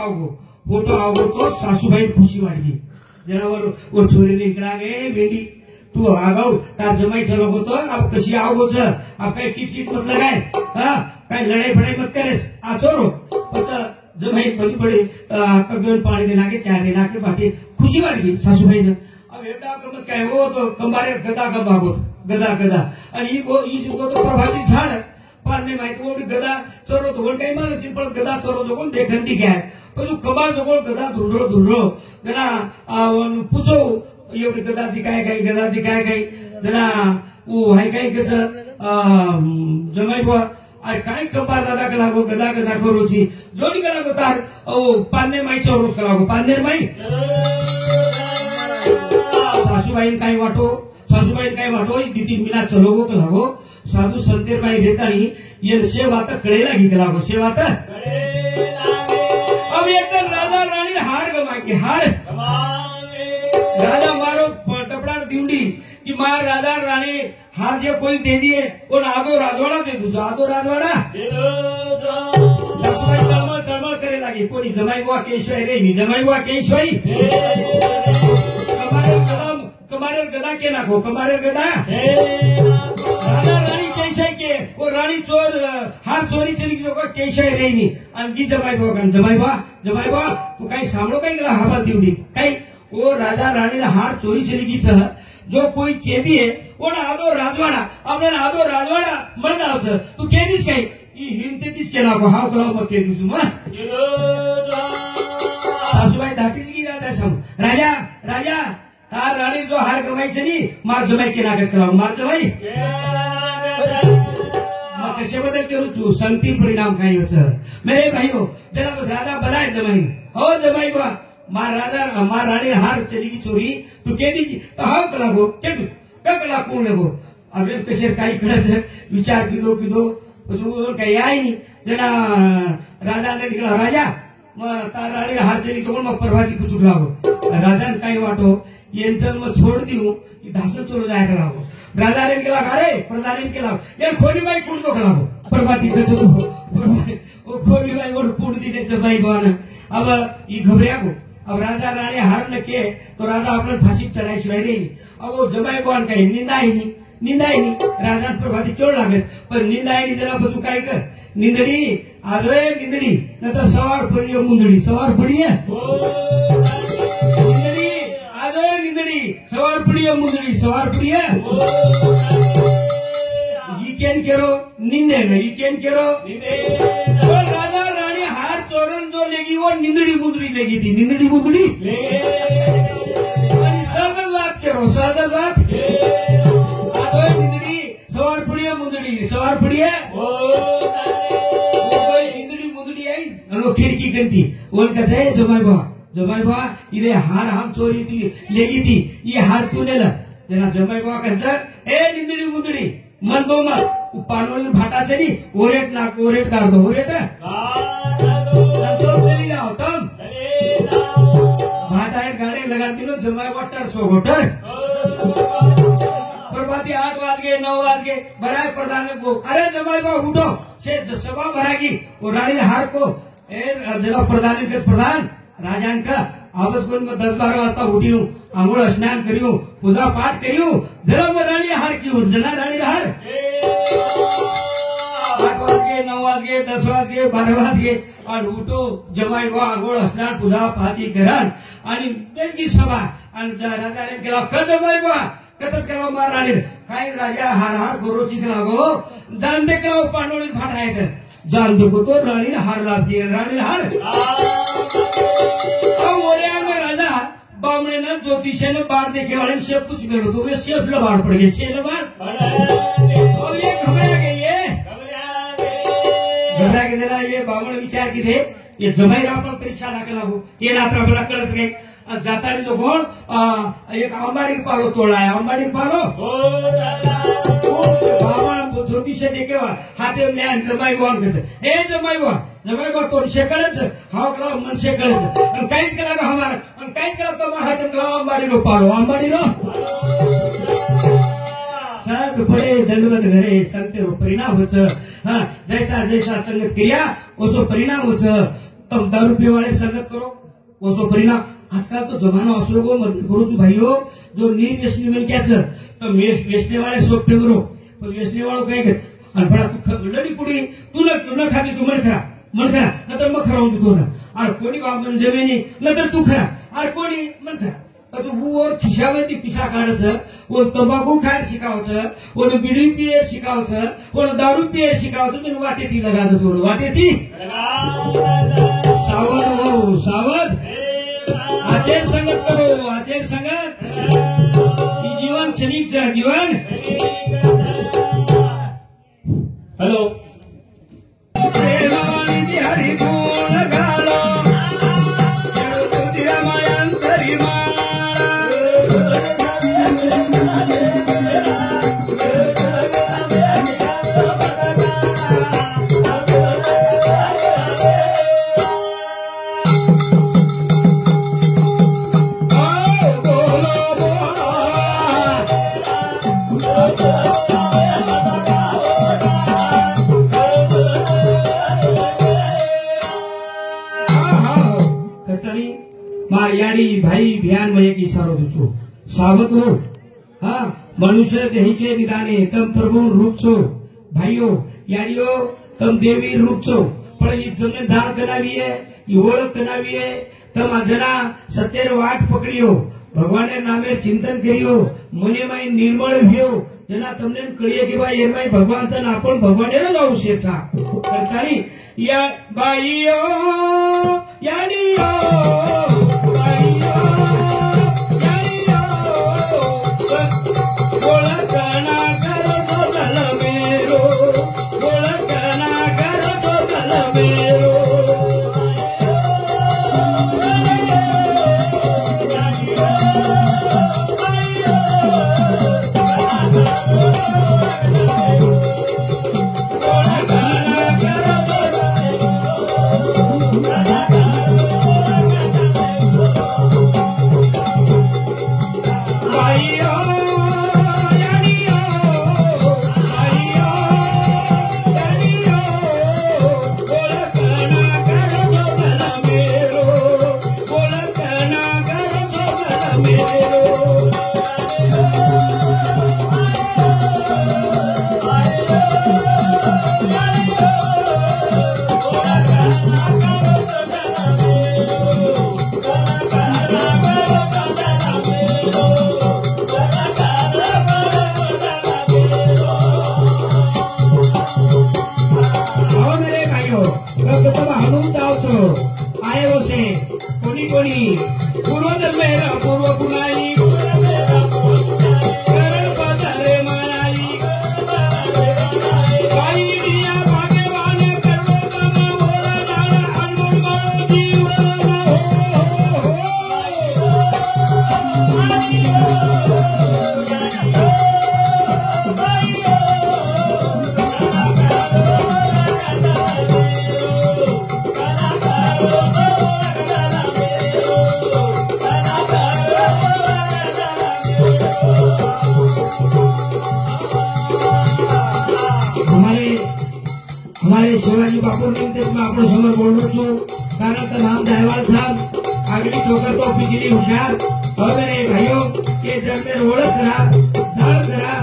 आओगो तो सासू भाई खुशी वाड़ी जना वो छोरी निकला गए बेटी तू आगो तार जमाई चलोगो तो अब कशी आओगो छ अब कहीं किट मत लगाए हाँ कहीं लड़ाई फड़ाई मत करे आ छोरो पचा जमाई बड़ी बड़ी पगन पानी देना के चाय देना के बाटी खुशी वाड़ी सासू भाई ने अब एवढा गमत काय हो तो कंबारे गदा गमागो गदा आणि ही जो तो प्रभाती झाड पारने माहिती वो गदा चोरो तो कोण काही मला चिपळ गदा चोरो जो कोण देखंती काय पण कबार जो कोण गदा धुंडरो जना पूछो एवढी गदा दिखाय काही जना वो हाय काही कस जमाई बुआ अरे काय कबार दादा के लागो गदा करो छी जोडी करा को तार ओ पारने माई चोरो के लागो पारने माई सासूबाई काय वाटो दीदी मिला चलोगो के लागो साधु संतेर भाई रेतानी ये सेवा तक कड़े लगी के लागो सेवा तक अब एकदम राजा रानी हार गवाएंगे हार राजा मारो टपड़ा दिउंडी कि मार राजा रानी हार जो कोई दे दिए वो आदो राजवाड़ा दे दो आदो राजवाड़ा सासूबाई तलमल करे लगी कोई जमाई बुआ केशवाई रे जमाई बुआ केशवाई कमारे गदा के नाखो कमारे गदा राजा रानी कैसे के वो रानी चोर हार चोरी चली जो कैसे रेनी अंगी जमाई बुआ तू काही सामलो काही गेला हवा दिवडी काही वो राजा रानी हार चोरी चली गई छ जो कोई केदी है वो आदो राजवाड़ा अपने आदो राजवाड़ा मर जाओ छ तू केदीस काही ई हिंते दिस के नाखो हाव कलाव म केदीस म सासूबाई धाटी की राजा तार रानी जो हार गवाई चली मार जमाई के नागस करा मार जमाई कसे बदल करू संति परिणाम काही होच मेरे भाइयों जरा राजा बलाय जमाई हो जमाई बुआ मार रानी हार चली की चोरी तू के दी तो हाव कलागो के तू कला कोण लगो अब कसे काही कळच विचार किदो काही आई नहीं जना राजा ने निकला राजा तार रानी हार चली तो मग परवाची कुछ लागो राजा ने काही वाटो ये जन्म छोड़ दियो धासन चलो जाए लागो राजा ने केला अरे प्रधान ने केला ये खोली बाई कुण तो लागो प्रभाती कचो ओ खोली बाई ओड पुड दी ने जमाई बन अब ई घबरिया को अब राजा रानी हार न के तो राजा अपने फांसी चढ़ाई शिवाय नहीं अब वो जमाई बन कहीं निंदाई नहीं राजा प्रभाती क्यों लागे पर निंदाई नहीं जरा बचू काय कर निंदड़ी आलोय निंदड़ी न तो सवार पड़ी मुंदड़ी सवार पड़ी है निंदड़ी सवार पड़ी मुंदड़ी सवार पड़ी है ये केन करो निंदे में ये केन करो वो राजा रानी हार चोरन जो लेगी वो निंदड़ी मुंदड़ी लेगी थी निंदड़ी मुंदड़ी सहज बात करो सहज बात आलोय निंदड़ी सवार पड़ी है मुंदड़ी सवार पड़ी है खिड़की करती वो कहते है जमाई बुआ इधे हार हम चोरी थी लेगी थी ये हार तू ले ला जना जमाई बुआ कहता ए निंदड़ी मुंदड़ी मन दो मत पानोली भाटा चली ओरेट काट दो ओरेट तुम चली जाओ तुम भाटा गाड़ी लगा दी लो जमाई बुआ टर प्रभाती 8 बज गए 9 बज गए बराए प्रधान को अरे जमाई बुआ उठो से सभा भरागी वो रानी हार को जरा प्रधान राजान का आवाज को 10-12 वाजता उठी हूँ आंघोळ स्नान करियो पूजा पाठ करियो जरा रानी हार क्यों जना रानी हार 8 बज गए 9 वाजगे 10 वाजगे 12 वाजगे आणि उठो जमाई बा आगोळ असणार पूजा पाहती घरान आणि बेगी सभा आणि राजाने केला जमाई बा कतच केला मार राणी काय राजा हार हार गुरुची केला गो जान दे केला पांडोळी फाटायचं जान दुखो तो राणी हार लाभली राणी हार राजा बामणे न ज्योतिषाने बाढ़ देखे वाले शेप कुछ मिलो तो वे शेप लो बाढ़ पड़ गए शेप बाढ़ अब ये घबरा गई है घबरा के देना ये बामणे विचार की थे ये जमाई रापण परीक्षा दाखल हो ये रात्र आपल्याला कळच गई जातानी जो कोण एक आंबाडी पालो तोडा आहे आंबाडी पालो बाबा ज्योतिष देखेवा हाते ज्ञान जमाई बोन कसं हे जमाई बो तोड शेकळच हाव कला मन शेकळच आणि काहीच केला का हमार आणि काहीच केला तो हाते कला आंबाडी रो पालो आंबाडी रो सहज बड़े दंडवत घडे संगते रो परिणाम होच हां जैसा जैसा संगत क्रिया ओसो परिणाम होच तुम दारू पिए वाले संगत करो ओसो परिणाम आजकल तो जमाना असलो गो मत करो भाइयों जो निर्व्यसनी में क्या चल तो व्यसने वाले सोपटे मरो पण व्यसने वालों काय कर आणि बडा तू लडी पुडी तू न खाती तू मन खरा नंतर मग खरा होतो ना आणि कोणी बाबन जमिनी नंतर तू खरा आणि कोणी मन खरा तू वर खिशामध्ये पिसा काढायचं वो तंबाखू खायला शिकावचं वो बिडी पिये शिकावचं वो दारू पिये शिकावचं तुम्ही वाटे ती लगायचं सोड वाटे ती सावध हो सावध आचेर संगत करो आचेर संगत जीवन क्षणिक जीवन हेलो हरी गुण घालो रामायंतरी याडी भाई भियान में एक इशारो दो सावध हो हाँ मनुष्य देहीचे निदाने तम प्रभु रूप छो भाइयों याडियो तम देवी रूप छो पण ही तुमने जाण करावी है ही ओळख करावी है तम जना सत्यर वाट पकड़ियो भगवान नामे चिंतन करियो मने माई निर्मळ भ्यो जना तमने कळिये की भाई एमाई भगवानचा ना आपण भगवानेला जाऊ शेचा करताळी या बाईयो याडियो हमारे शिवाजी बापू ने आपको समझ बोलो छो कारण तो नाम दहवाल साहब अगली ठोकर तो बिजली होशियार और मेरे भाइयों के जब में ओळख करा जाळ करा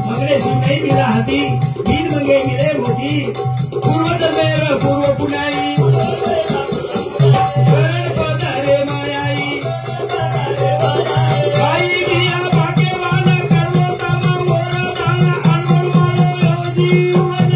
मगरे सुनई मिला हाती बिन मंगे मिले मोती पूर्वजन्मेर पूर्व पुण्याई करण पधारे मायाई बाई बिया भाग्यवान करो तमा मोर दाना अनमोल मारो जीवना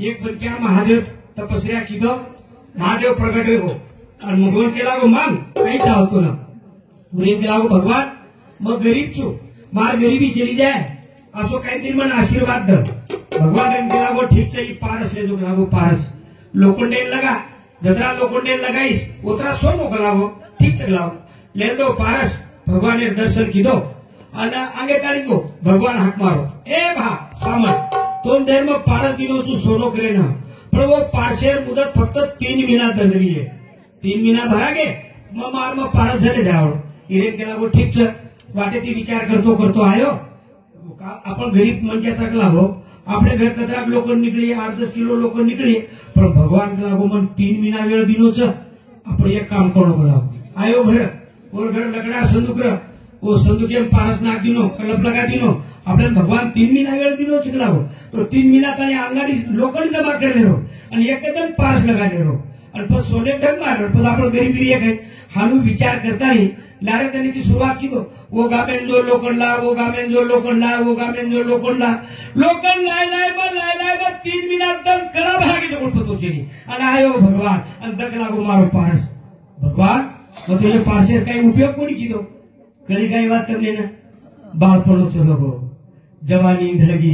एक पण क्या महादेव तपस्या कीधो महादेव प्रगट हो और भगवान के लागो मांग कहीं चाहतो ना गरीब के लागो भगवान मग गरीब छू मार गरीबी चली जाए असो काहीतरी मन आशीर्वाद द भगवान के लागो ठीक से पारस ले जो लागो पारस लोखंडेल लगा जदरा लोखंडेल लगाईस उतरा सोनो को लागो ठीक से लागो ले दो पारस भगवान ने दर्शन कीधो અને આગે તાળી ગો ભગવાન હાક મારો એ ભા સામત તો દેર માં પારસ દિનો છું સોનો કરે ના પણ वो पारशेर मुदत फक्त 3 महीना दंडली है 3 महीना भरा गे मग मार में पारस झाले जावळ हिरेन केला गो ठीक छ वाटे ती विचार करतो करतो आयो आपण गरीब मनक्या सकला हो આપણે ઘર કતરાક લોકો નીકળી 8-10 કિલો લોકો નીકળી પણ ભગવાન કે લાગો મન 3 મહિના વેળ દિનો છે આપણે એક કામ કરવો બોલાવો આયો ઘર ઓર ઘર લગડા સંદુક वो संदूक पारस नाक दिनो कलप लगा दिनो अपने भगवान 3 महीना वेळ दिनो चिकलावो तो 3 महीना ताणी आंगाडी लोखंड जमा करले रो आणि एकदम पारस लगाले रो आणि पण सोने ढंग मारलो पण आपण गरीबी एक आहे हानू विचार करता ही लारे त्यांनी ती सुरुवात कीधो वो गामेन जो लोखंड ला वो गामेन जो लोखंड ला वो गामेन जो लोखंड लाय बा 3 महीना एकदम करा भागे जो पतो छेनी आणि आयो भगवान आणि दक लागो मारो पारस भगवान मग तुझे पारसेर काही उपयोग कोणी कीधो कई कई बात तुमने ना बालपणो चलो गो जवानी ढळगी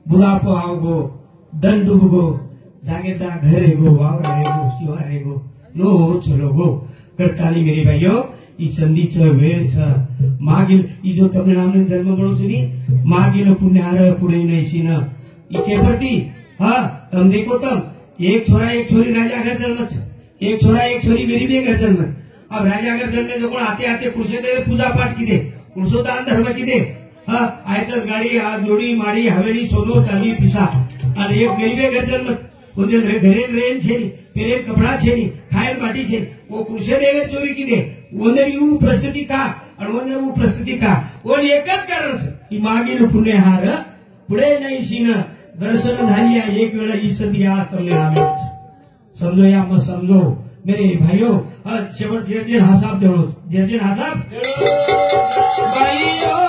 बुढ़ापो आवगो दन डूबगो जागे जा घरे गो वावरा रे गो शिवा रे गो नो चलो गो करतानी मेरी भाईओ ई संधी छ वेळ छ मागील ई जो तमने नामने जन्म મળો છો ની मागील पुण्यार पुढे नैशीन ई केवरती हां तम देखो तम एक छोरा एक छोरी राजा घर जन्म छ एक छोरा एक छोरी गरीबी घर जन्म अब राजा अगर जन्मे जो आते आते कुर्शेदेव पूजा पाठ की दे कुर्सो दान धर्म की दे आयतस गाड़ी हाथ जोड़ी माड़ी हवेली सोनो चांदी पिसा और एक गरीबे घर जन्म उनके घरे रेन छे पेरे कपड़ा छे खायल माटी छे वो कुर्शेदेव चोरी की दे वंदर यू प्रस्तुति का और वंदर वो प्रस्तुति का वो एकच कारण छे ई मागील पुण्यहार पुढे नाही शीन दर्शन झाली एक वेळा ही संधी आ तमने आमे समजो या मत समजो मेरे भाइयों शेवट जेरजेन हासाब देवळो जेरजेन हासाब भाइयों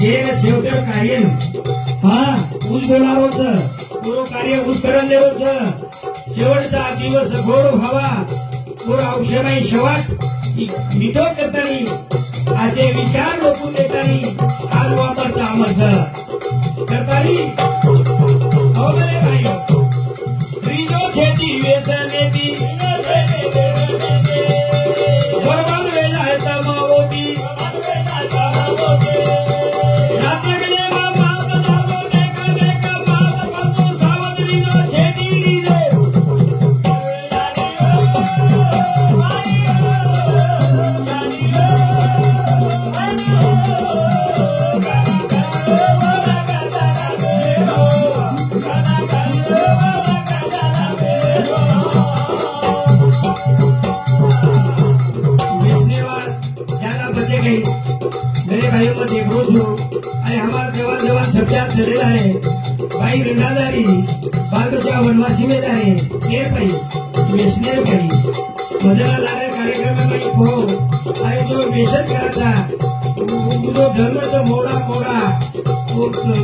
જે સેવટર કાર્ય હા ઉજ બોલાવો છે પૂરો કાર્ય ઉજ કરણ લેવો છે शेवटचा दिवस गोड व्हावा गोड औषधाई शेवट मिठो करतानी आजे विचार लोकून देतानी आज वापरचा अमरच करतानी अवघडे भाई त्रिजो छेती व्यसनेती बरबाद वेळा तमावती रात्र गेले मात जागो देखा देखा मात पतो सावधरीनो छेती लीजे मेरे भाइयों को देखो जो अरे हमारे जवान जवान छप्यार चले जा रहे भाई रंडादारी बाल बच्चा वनवासी में जा रहे ये भाई वेशनेर भाई मदना लारे कार्यक्रम में भाई हो अरे जो वेशन करा था जो जन्म से मोड़ा मोड़ा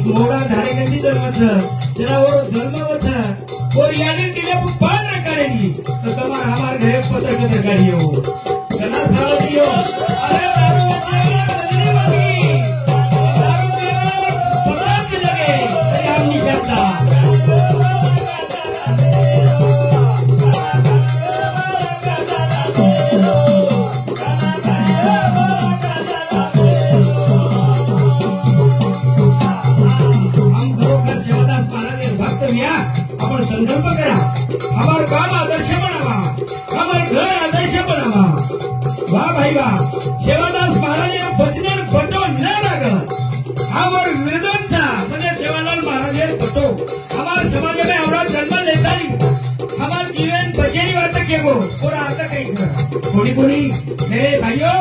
मोड़ा धारेगंदी जन्म से जरा वो जन्म वचा और यानी टिले पार न करेगी तो तुम्हार हमारे घरे पत्र के दरकारी हो गला सावधी हो अरे दारू बच्चे आपण संकल्प करा हमार गाव आदर्श बनावा हमार घर आदर्श बनावा वाह भाई वाह सेवादास महाराज भजन फोटो न लागल हमार वेदनचा म्हणजे सेवालाल महाराज फोटो हमार समाज में आवडा जन्म लेता हमार जीवन बचेरी बात केगो पूरा आता काही कोणी कोणी मेरे भाइयों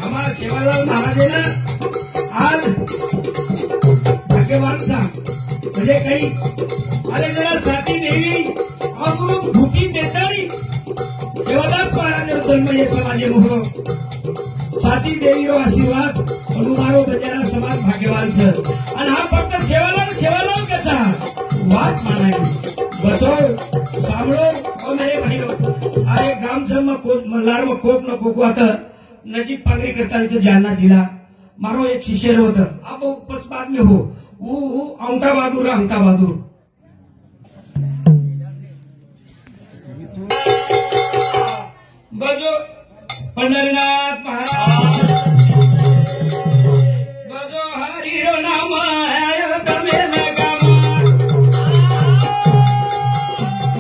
हमार सेवालाल महाराज ने आज भाग्यवान सा म्हणजे काही अरे जरा साथी देवी अमृत भूकी देतारी सेवादास महाराज जन्म ये समाजे मोह साथी देवी रो आशीर्वाद अनुमारो बजारा समाज भाग्यवान छ आणि हा फक्त सेवालाल कसा वाट मानावी बसो सामळो ओ मेरे भाइयो अरे गाम जन्म कोट मल्हार में कोट न कोको आता नजीक पागरी करता जालना जिला मारो एक शिष्य होता अब पच बाद में हो वो औंटा बहादुर बजो पंढरीनाथ महाराज बजो हरिरो नाम आयो तमे लगामा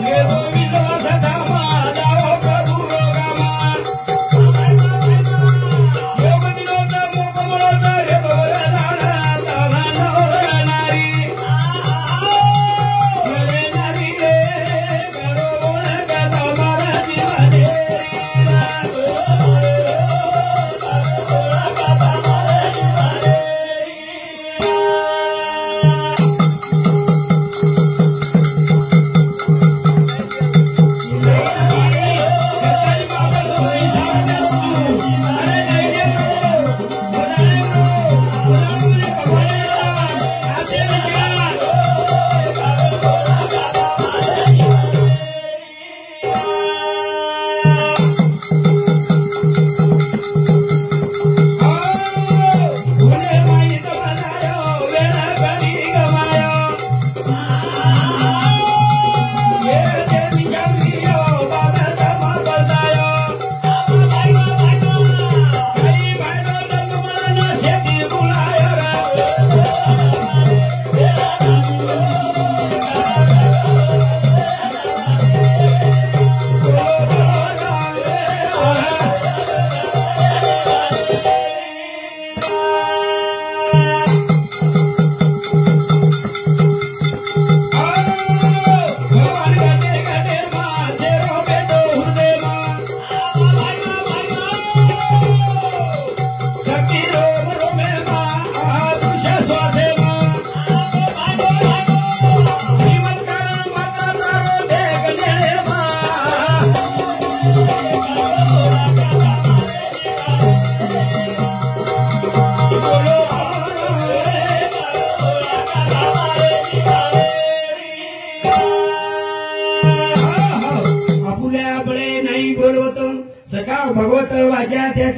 ये गोविंद वसधामा जाओ प्रभु रोगामा योग दिनोत मोकमोत रे भवना ताना नारी रे नारी रे करो बोल का तुम्हारा जीवन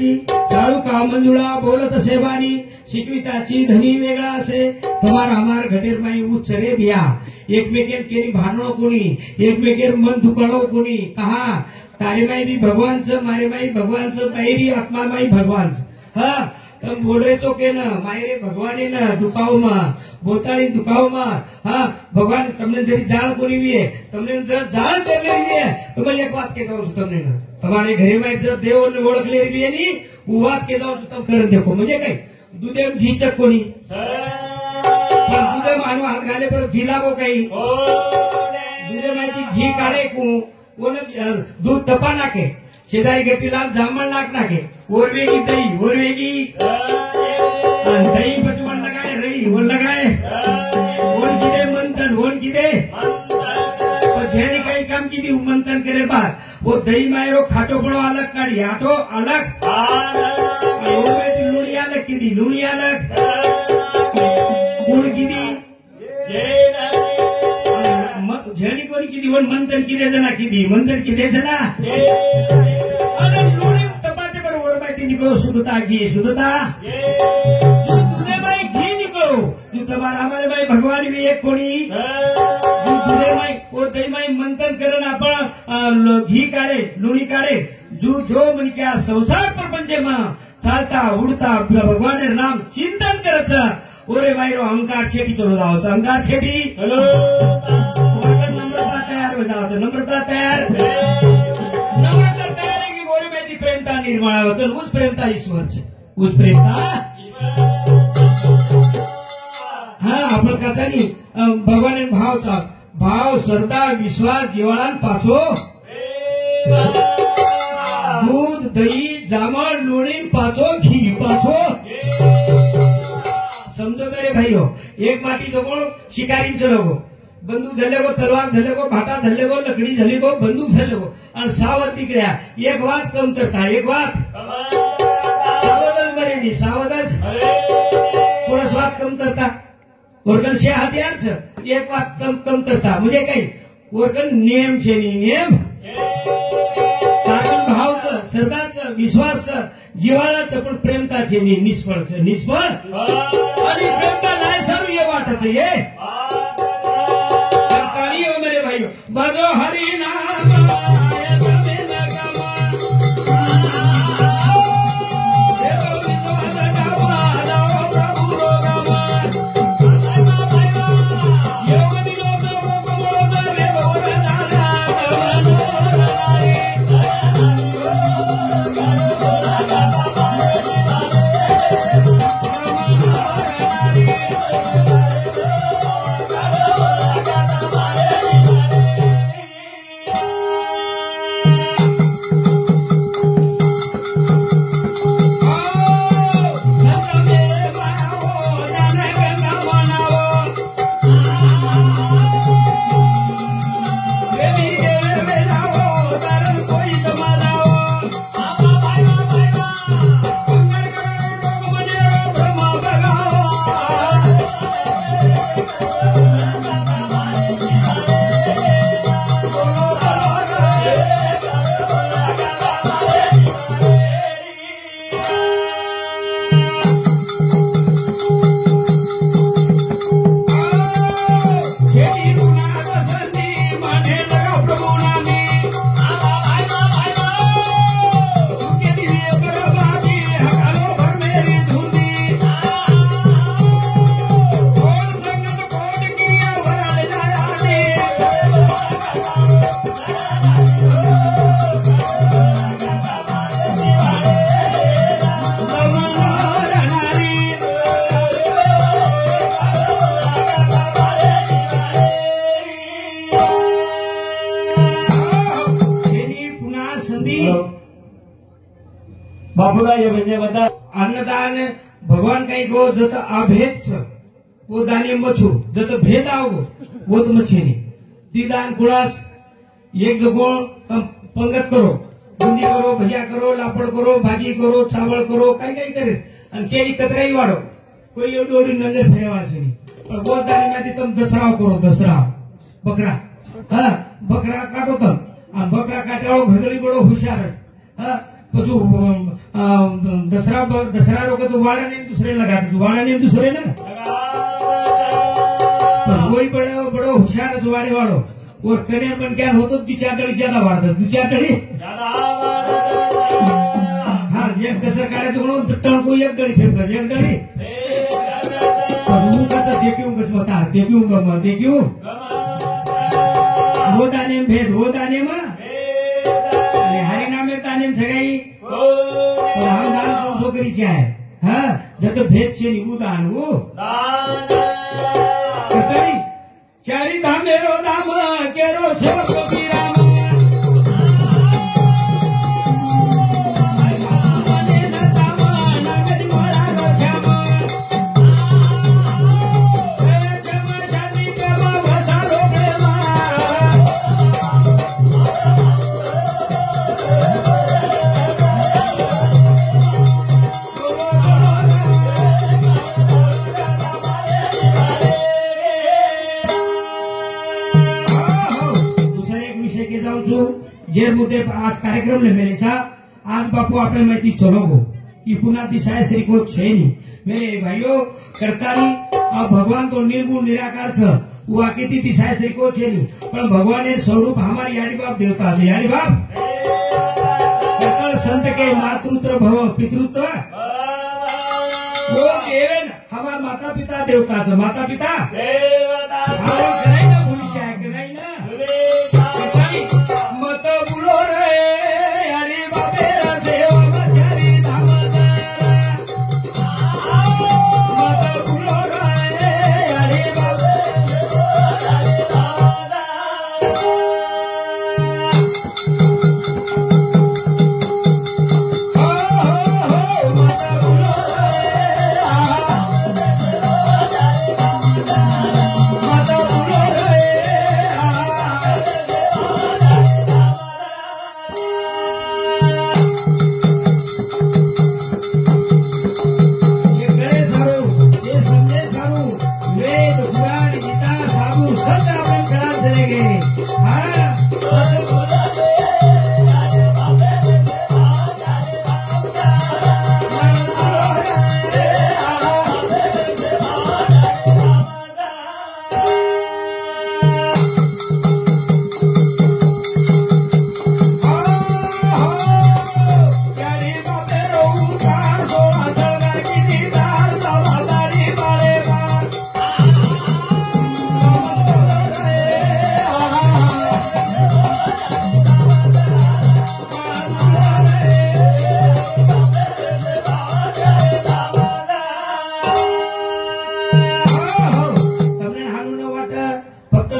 शिकविताची साळू का मंजुळा बोलत असे बानी शिकविताची धनी वेगळा असे तुम्हार हमार घटेर माई उच्चरे बिया एकमेकेर केली भांडणं कोणी एकमेकेर मन दुखणं कोणी कहा तारे माई बी भगवानचं मारे माई भगवानचं बाहेरी आत्मा माई भगवानचं हा तम बोले चोके न मायरे भगवाने न दुखाव में बोलताड़ी दुखाव में हाँ भगवान तमने जरी जाळ कोनी भी है तमने जर जाळ करले भी है तो मैं एक बात कहता हूँ तमने न तुम्हारे घरे में जर देव ने ओळखले भी है नी वो बात कहता हूँ तुम कर देखो म्हणजे काय दुधे घी चक कोणी पण दुधे मानव हात घाले पर घी लागो काही दुधे माहिती घी काढे कोण दूध तपा नाके शेजारी घेतला जांभळ नाके ओरवेगी दही दही बचवन लगाए रही वो लगाए ओन कीदे मंथन ओन कीदे पछेनी कई काम की दी मंथन करे बाद वो दही मायरो खाटो पड़ो अलग काढ़ी आटो अलग ओरवे लुणी अलग की दी लुणी अलग गुड़ की दी झेड़ी कोनी की दी वन मंथन की दे जना की दी मंथन की दे जना लुणी तपाते पर ओरबाई निकलो शुद्धता घी शुद्धता जो दूधे माई घी निकलो जो तुम्हारा हमारे भाई भगवान भी एक कोणी जो दूधे माई वो दही माई मंथन करण आपण घी काढे लुणी काढे जो मन क्या संसार प्रपंच में चालता उड़ता भगवान नाम चिंतन करायचं ओरे माई रो अहंकार छेटी चलो जाओ अहंकार छेटी चलो नम्रता तयार हो जाओ नम्रता तयार है कि गोरे में प्रेमता निर्माण हो चल उस प्रेमता ईश्वर उस प्रेमता हाँ आपण काचा नी भगवान भावचा भाव श्रद्धा विश्वास जिवाळान पाछो दूध दही जामळ लोणी पाछो घी पाछो समझो मेरे भाइयों एक माटी जवळ शिकारींचं लोगो बंदूक झाले गो तलवार झाले गो भाटा झाले गो लकडी झाली गो बंदूक झाले गो आणि सावध तिकड्या एक वात कमतरता एक वात सावधच मरेनी सावधच थोडस वात कमतरता वर्गन शे हथियारच एक वात कमतरता म्हणजे काही वर्गन नियम छे नियम कारण भावचं श्रद्धाचं विश्वासचं जिव्हाळाचं पण प्रेमताचे निष्फळचं निष्फळ आणि प्रेमता नाही सारू ये वाटच ये मेरे भाइयों बरो हरि नाम बापूला ये म्हणजे बता अन्नदान भगवान काही गो जत अभेद छ वो दाने मछू जत भेद आवो वो तो मछेनी दीदान कुळास एक जगो तम पंगत करो बुंदी करो भजिया करो लापड करो भाजी करो चावळ करो काय काय करे आणि केली कतराई वाढो कोई एवढी एवढी नजर फेरवायची नाही पण गो दाने मध्ये तम दसराव करो दसरा बकरा हा बकरा काटो तम आणि बकरा काट्यावर घरगळी बडो हुशार हा पछू दसरा रोके तो वाड़ा ने दूसरे लगाते वाड़ा ने दूसरे ना वही बड़ो होशियार जुवाड़े वालों और कड़े पण क्या होतो 2-4 गडी ज्यादा वाढतात 2-4 गडी हाँ जे कसर काढायचं म्हणून टणको एक गडी फेकतात एक गडी मुंगाचा देखील मता देखील वो दाने मा आणि हरिनामेर दाने सगळी हम दान सोकरीचे आहे हा जत भेद छे नि उदान वो चारी धामेरो धाम केरो सेवक राम जे मुद्दे आज कार्यक्रम ले मेले छा आज बापू आपने माहिती चलोगो ई पुना दिशाए श्री को छे नहीं मेरे भाइयों करतारी अब भगवान तो निर्गुण निराकार छ वो आकीती दिशाए श्री को छे नहीं पर भगवान ने स्वरूप हमारी यानी बाप देवता छे यानी बाप करतार संत के मातृत्व भव पितृत्व वो एवं हमार माता पिता देवता छ माता पिता देवता कराई ना भूली जाए कराई ना मत बुलो रे अरे बापे सेवा मचारी धाम मत बुलो रे अरे बापे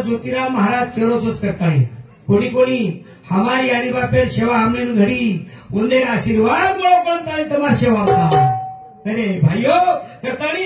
ज्योतिराम महाराज केरोच करता है कोणी कोणी हमारी यानी बापेर सेवा हमने घड़ी उन्हें आशीर्वाद बोलो करता तुम्हारी सेवा का मेरे भाइयों करताड़ी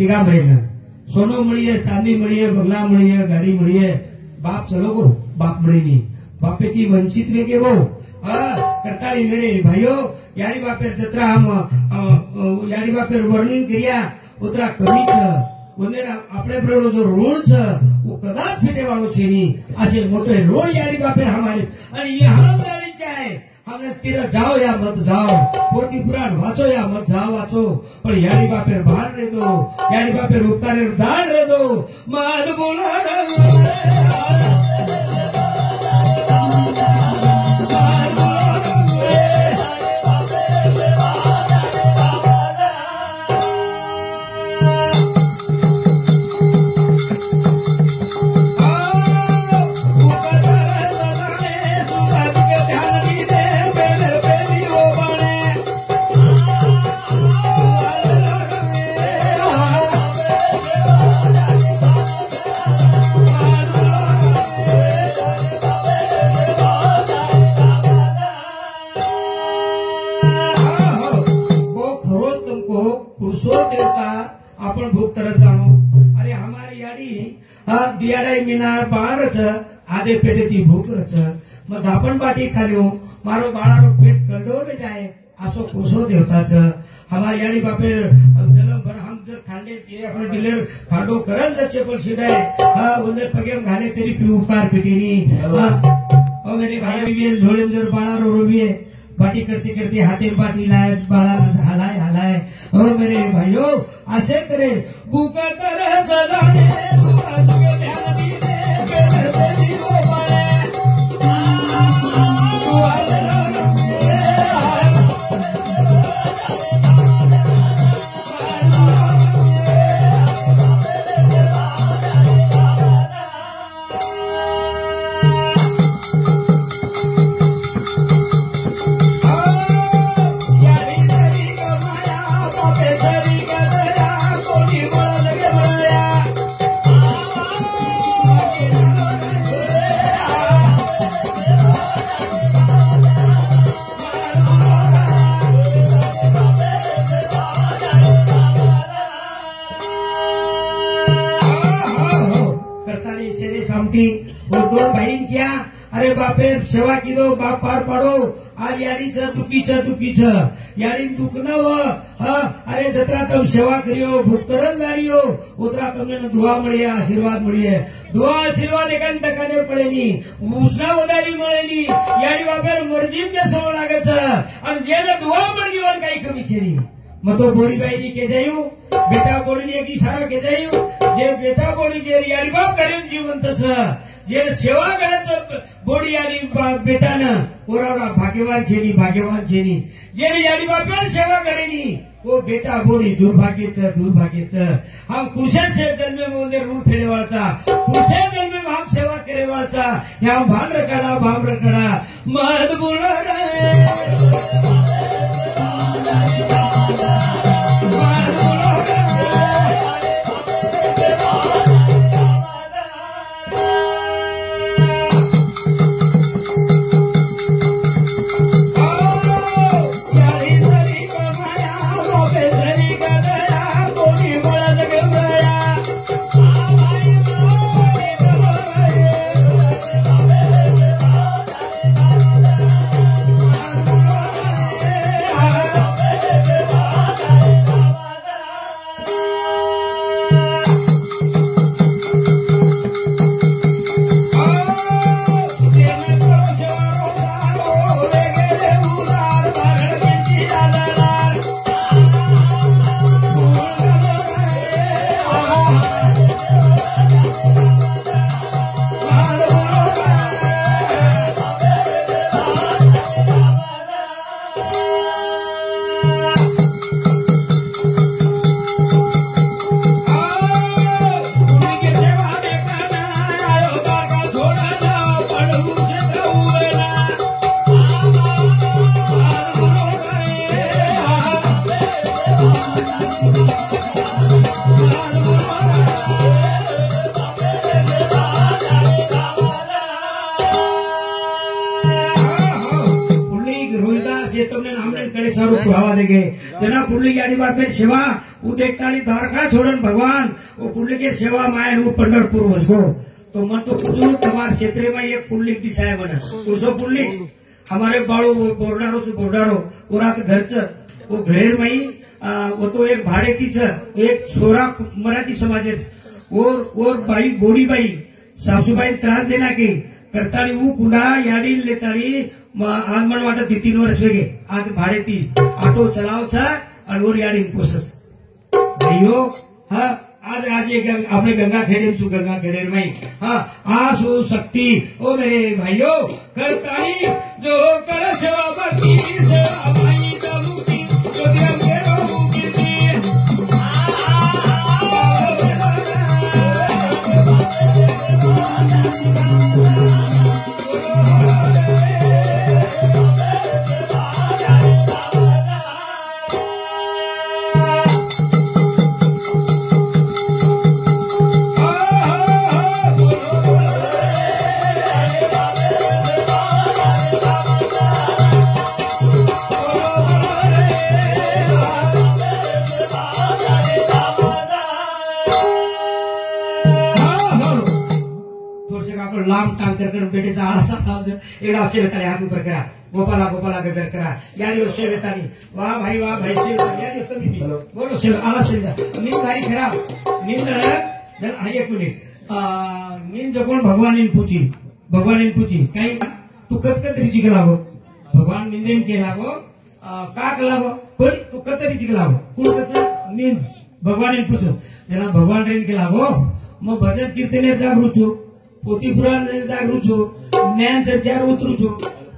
दिगांबरे में सोनो मळीए चांदी मळीए बंगला मळीए गाड़ी मळीए बाप चलो गो बाप मळी नहीं बापे की वंचित रे के वो करताली मेरे भाइयों यानी बापेर जत्रा हम यानी बापेर वर्णन करिया उतरा कमी छ उन्हें अपने प्ररो जो ऋण छ वो कदाच फिटे वालों छे नहीं असे मोटे ऋण यानी बापेर हमारे और ये हमदारी चाहे हमने तीर जाओ या मत जाओ पोथी पुराण वाचो या मत जाओ वाचो पर यानी बापेर भान रे दो यानी बापेर उपकारे जान रे दो मान बोला बाळ रच आधे पेटे थी भूख रच मग धापण बाटी खाल्यो मारो बाळारो पेट करडो में जाए आसो कोसो देवताच हमारे यानी बापे जलम भर हम जर खांडे के अपने डिलेर खांडो करन जचे पर सिडाय हां वंदर पगेम घाले तेरी उपकार पिटीनी ओ मेरे भाई भी झोले में जर बाळारो रोविए बाटी करते करते हाथे बाटी लाए बाळा हलाय हलाय ओ मेरे भाइयों आसे करे भूखा करे सदाने तू आजुके ध्यान दीने के तेरी को पाए और दो बहन क्या अरे बापे सेवा की दो बाप पार पाडो आज याडीच दुखीच याडी दुख न हो अरे जतरा तम सेवा करियो भूतरल जारियो उतरा तमने दुआ मळी आशीर्वाद मळी दुआ आशीर्वाद एकान टकाने पडेनी उसना वदाली मळेनी याडी बापे मर्जी के सो लागेच आणि जेने दुआ मळी वर काही कमी छेनी मतो बोडी बाईनी के जायू बेटा बोडीनी एक इशारा के जायू जे बेटा बोडी जे याडी बाप करेन जीवंतच जे सेवा करायचं बोडी आणि बेटानं पोरावरा भाग्यवान छेनी जेने याडी बापान सेवा करेनी वो बेटा बोडी दुर्भाग्यच हम कुशे से जन्मे में उन्हें रूप फेरे वाचा कुशे जन्मे में हम सेवा करे वाचा यहाँ भान रखड़ा मत बोला पुरावा देगे जना पुरली याडी बापे सेवा उ देखताली द्वारका छोड़न भगवान वो पुरली के सेवा मायन उ पंढरपुर वसगो तो मन तो पूछो तुम्हारे क्षेत्र में एक पुरलिक दिसाय बना उसो पुरलिक हमारे बाड़ो बोर्डारो पूरा के घर च वो घरेर में वो तो एक भाड़े की च एक छोरा मराठी समाज और बाई बोडी बाई सासूबाई त्रास देना की करताली वो कुंडा याडी लेताली आज मन वाटत 3 वर्ष वेगे आज भाड़े थी ऑटो चलाव छा और वो याडी पोसस भाइयों हाँ आज ये अपने गंगा खेड़े में हाँ आज वो शक्ति ओ मेरे भाइयों करताली जो कर सेवा भक्ति सेवा भाई चालू की जो दिया मेरा પછી આપણો લામ કામ કર બેઠે છે આળા સાથ એડા સેવેતાની હાથ ઉપર કર્યા ગોપાલા ગોપાલા ગજર કરા યાડીઓ સેવેતાની વાહ ભાઈ સેવેતા યાડી તમે બી બોલો સેવ આળા સેવેતા નીંદ મારી ખરાબ નીંદ એક મિનિટ નીંદ કોણ ભગવાનને પૂછી કઈ તું કત રીચી લાવો भगवान निंदेन के लागो काक लागो कोणी तू कतरीची लागो कोण कच निंद भगवान पूछो जेना भगवान रेन के लागो मग भजन कीर्तनेर जागरू छु पोथी पुराण जागरू छु ज्ञान चर्चार उतरू छु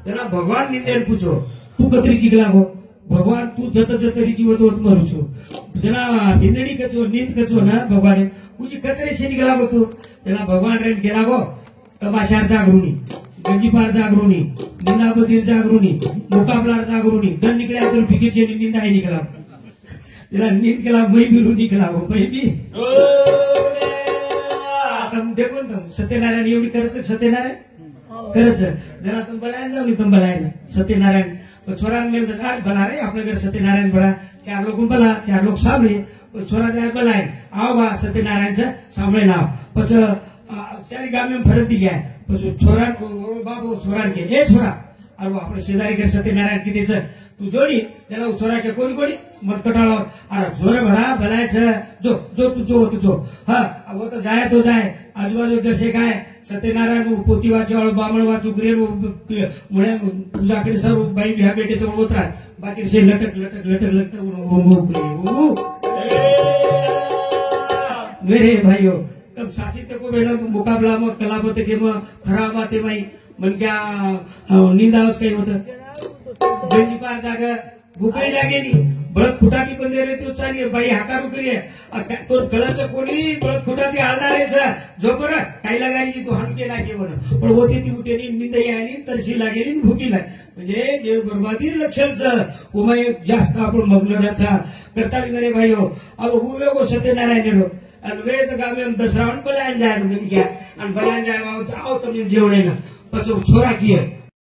जेना भगवान निंदेन पूछो तू कतरीची लागो भगवान तू जत रीची होत मरू छु जेना निंदणी कचो नींद कचो ना भगवान तुझी कतरे शेनी लागो तू जेना भगवान रेन के लागो तमाशार जागरूनी गंजीपार जागरूनी निंदाबदीर जागरूनी मुकाबलार जागरूनी दन निकला तो फिकीचे निंदा ही निकला जरा नींद केला मैं भी रू निकला हो मैं भी तुम देखो तुम सत्यनारायण एवढी करत सत्यनारायण करत जरा तुम बलायन जाओ तुम बलायन सत्यनारायण छोरा मेल आज बला रे अपने घर सत्यनारायण बड़ा 4 लोग बला 4 लोग सामने छोरा जाए बलायन आओ बा सत्यनारायण से सामने नाव पछ चारी गाम में फरक दी गया પછી છોરા બાબુ છોરા કે એ છોરા આલો આપણે शेजारी के सत्यनारायण કીધી છે તું જોડી તેલા છોરા કે કોની મન કટાળો અરે જોરે ભડા ભલાય છે જો તું જો હા वो तो जाए आजूबाजू जसे काय सत्यनारायण पोती वाचे वाळो बामण वाचू ग्रेन मुळे पूजा करी सर बाई बिहा बेटेचे उतरा बाकी से लटक मेरे भाइयों तब सासित्य को बेड़ा मुकाबला में कलापति के में खराब आते भाई मन क्या नींदावस काही होतं गंजी पार जागा भूकही जागे नहीं बळत फुटाटी पण दे रे तो चालिये बाई हाकारू करिये तो गळाचं कोणी बळत फुटाटी आळदारेच जो पर काही लगारी तो हाणके लागे बन पण होती ती उठेनी निंदई आली तरशी लागेली भूकी लाग म्हणजे जे बर्बादीर लक्षणचं उमाय जास्त आपण मग्नराचा करताळी मेरे भाईओ अब उवेगो सत्यनारायण रो वेद गामे दसरा बलायन जाए तो क्या बलायन जाए आओ तुम जेवणे ना પછી છોરા કીએ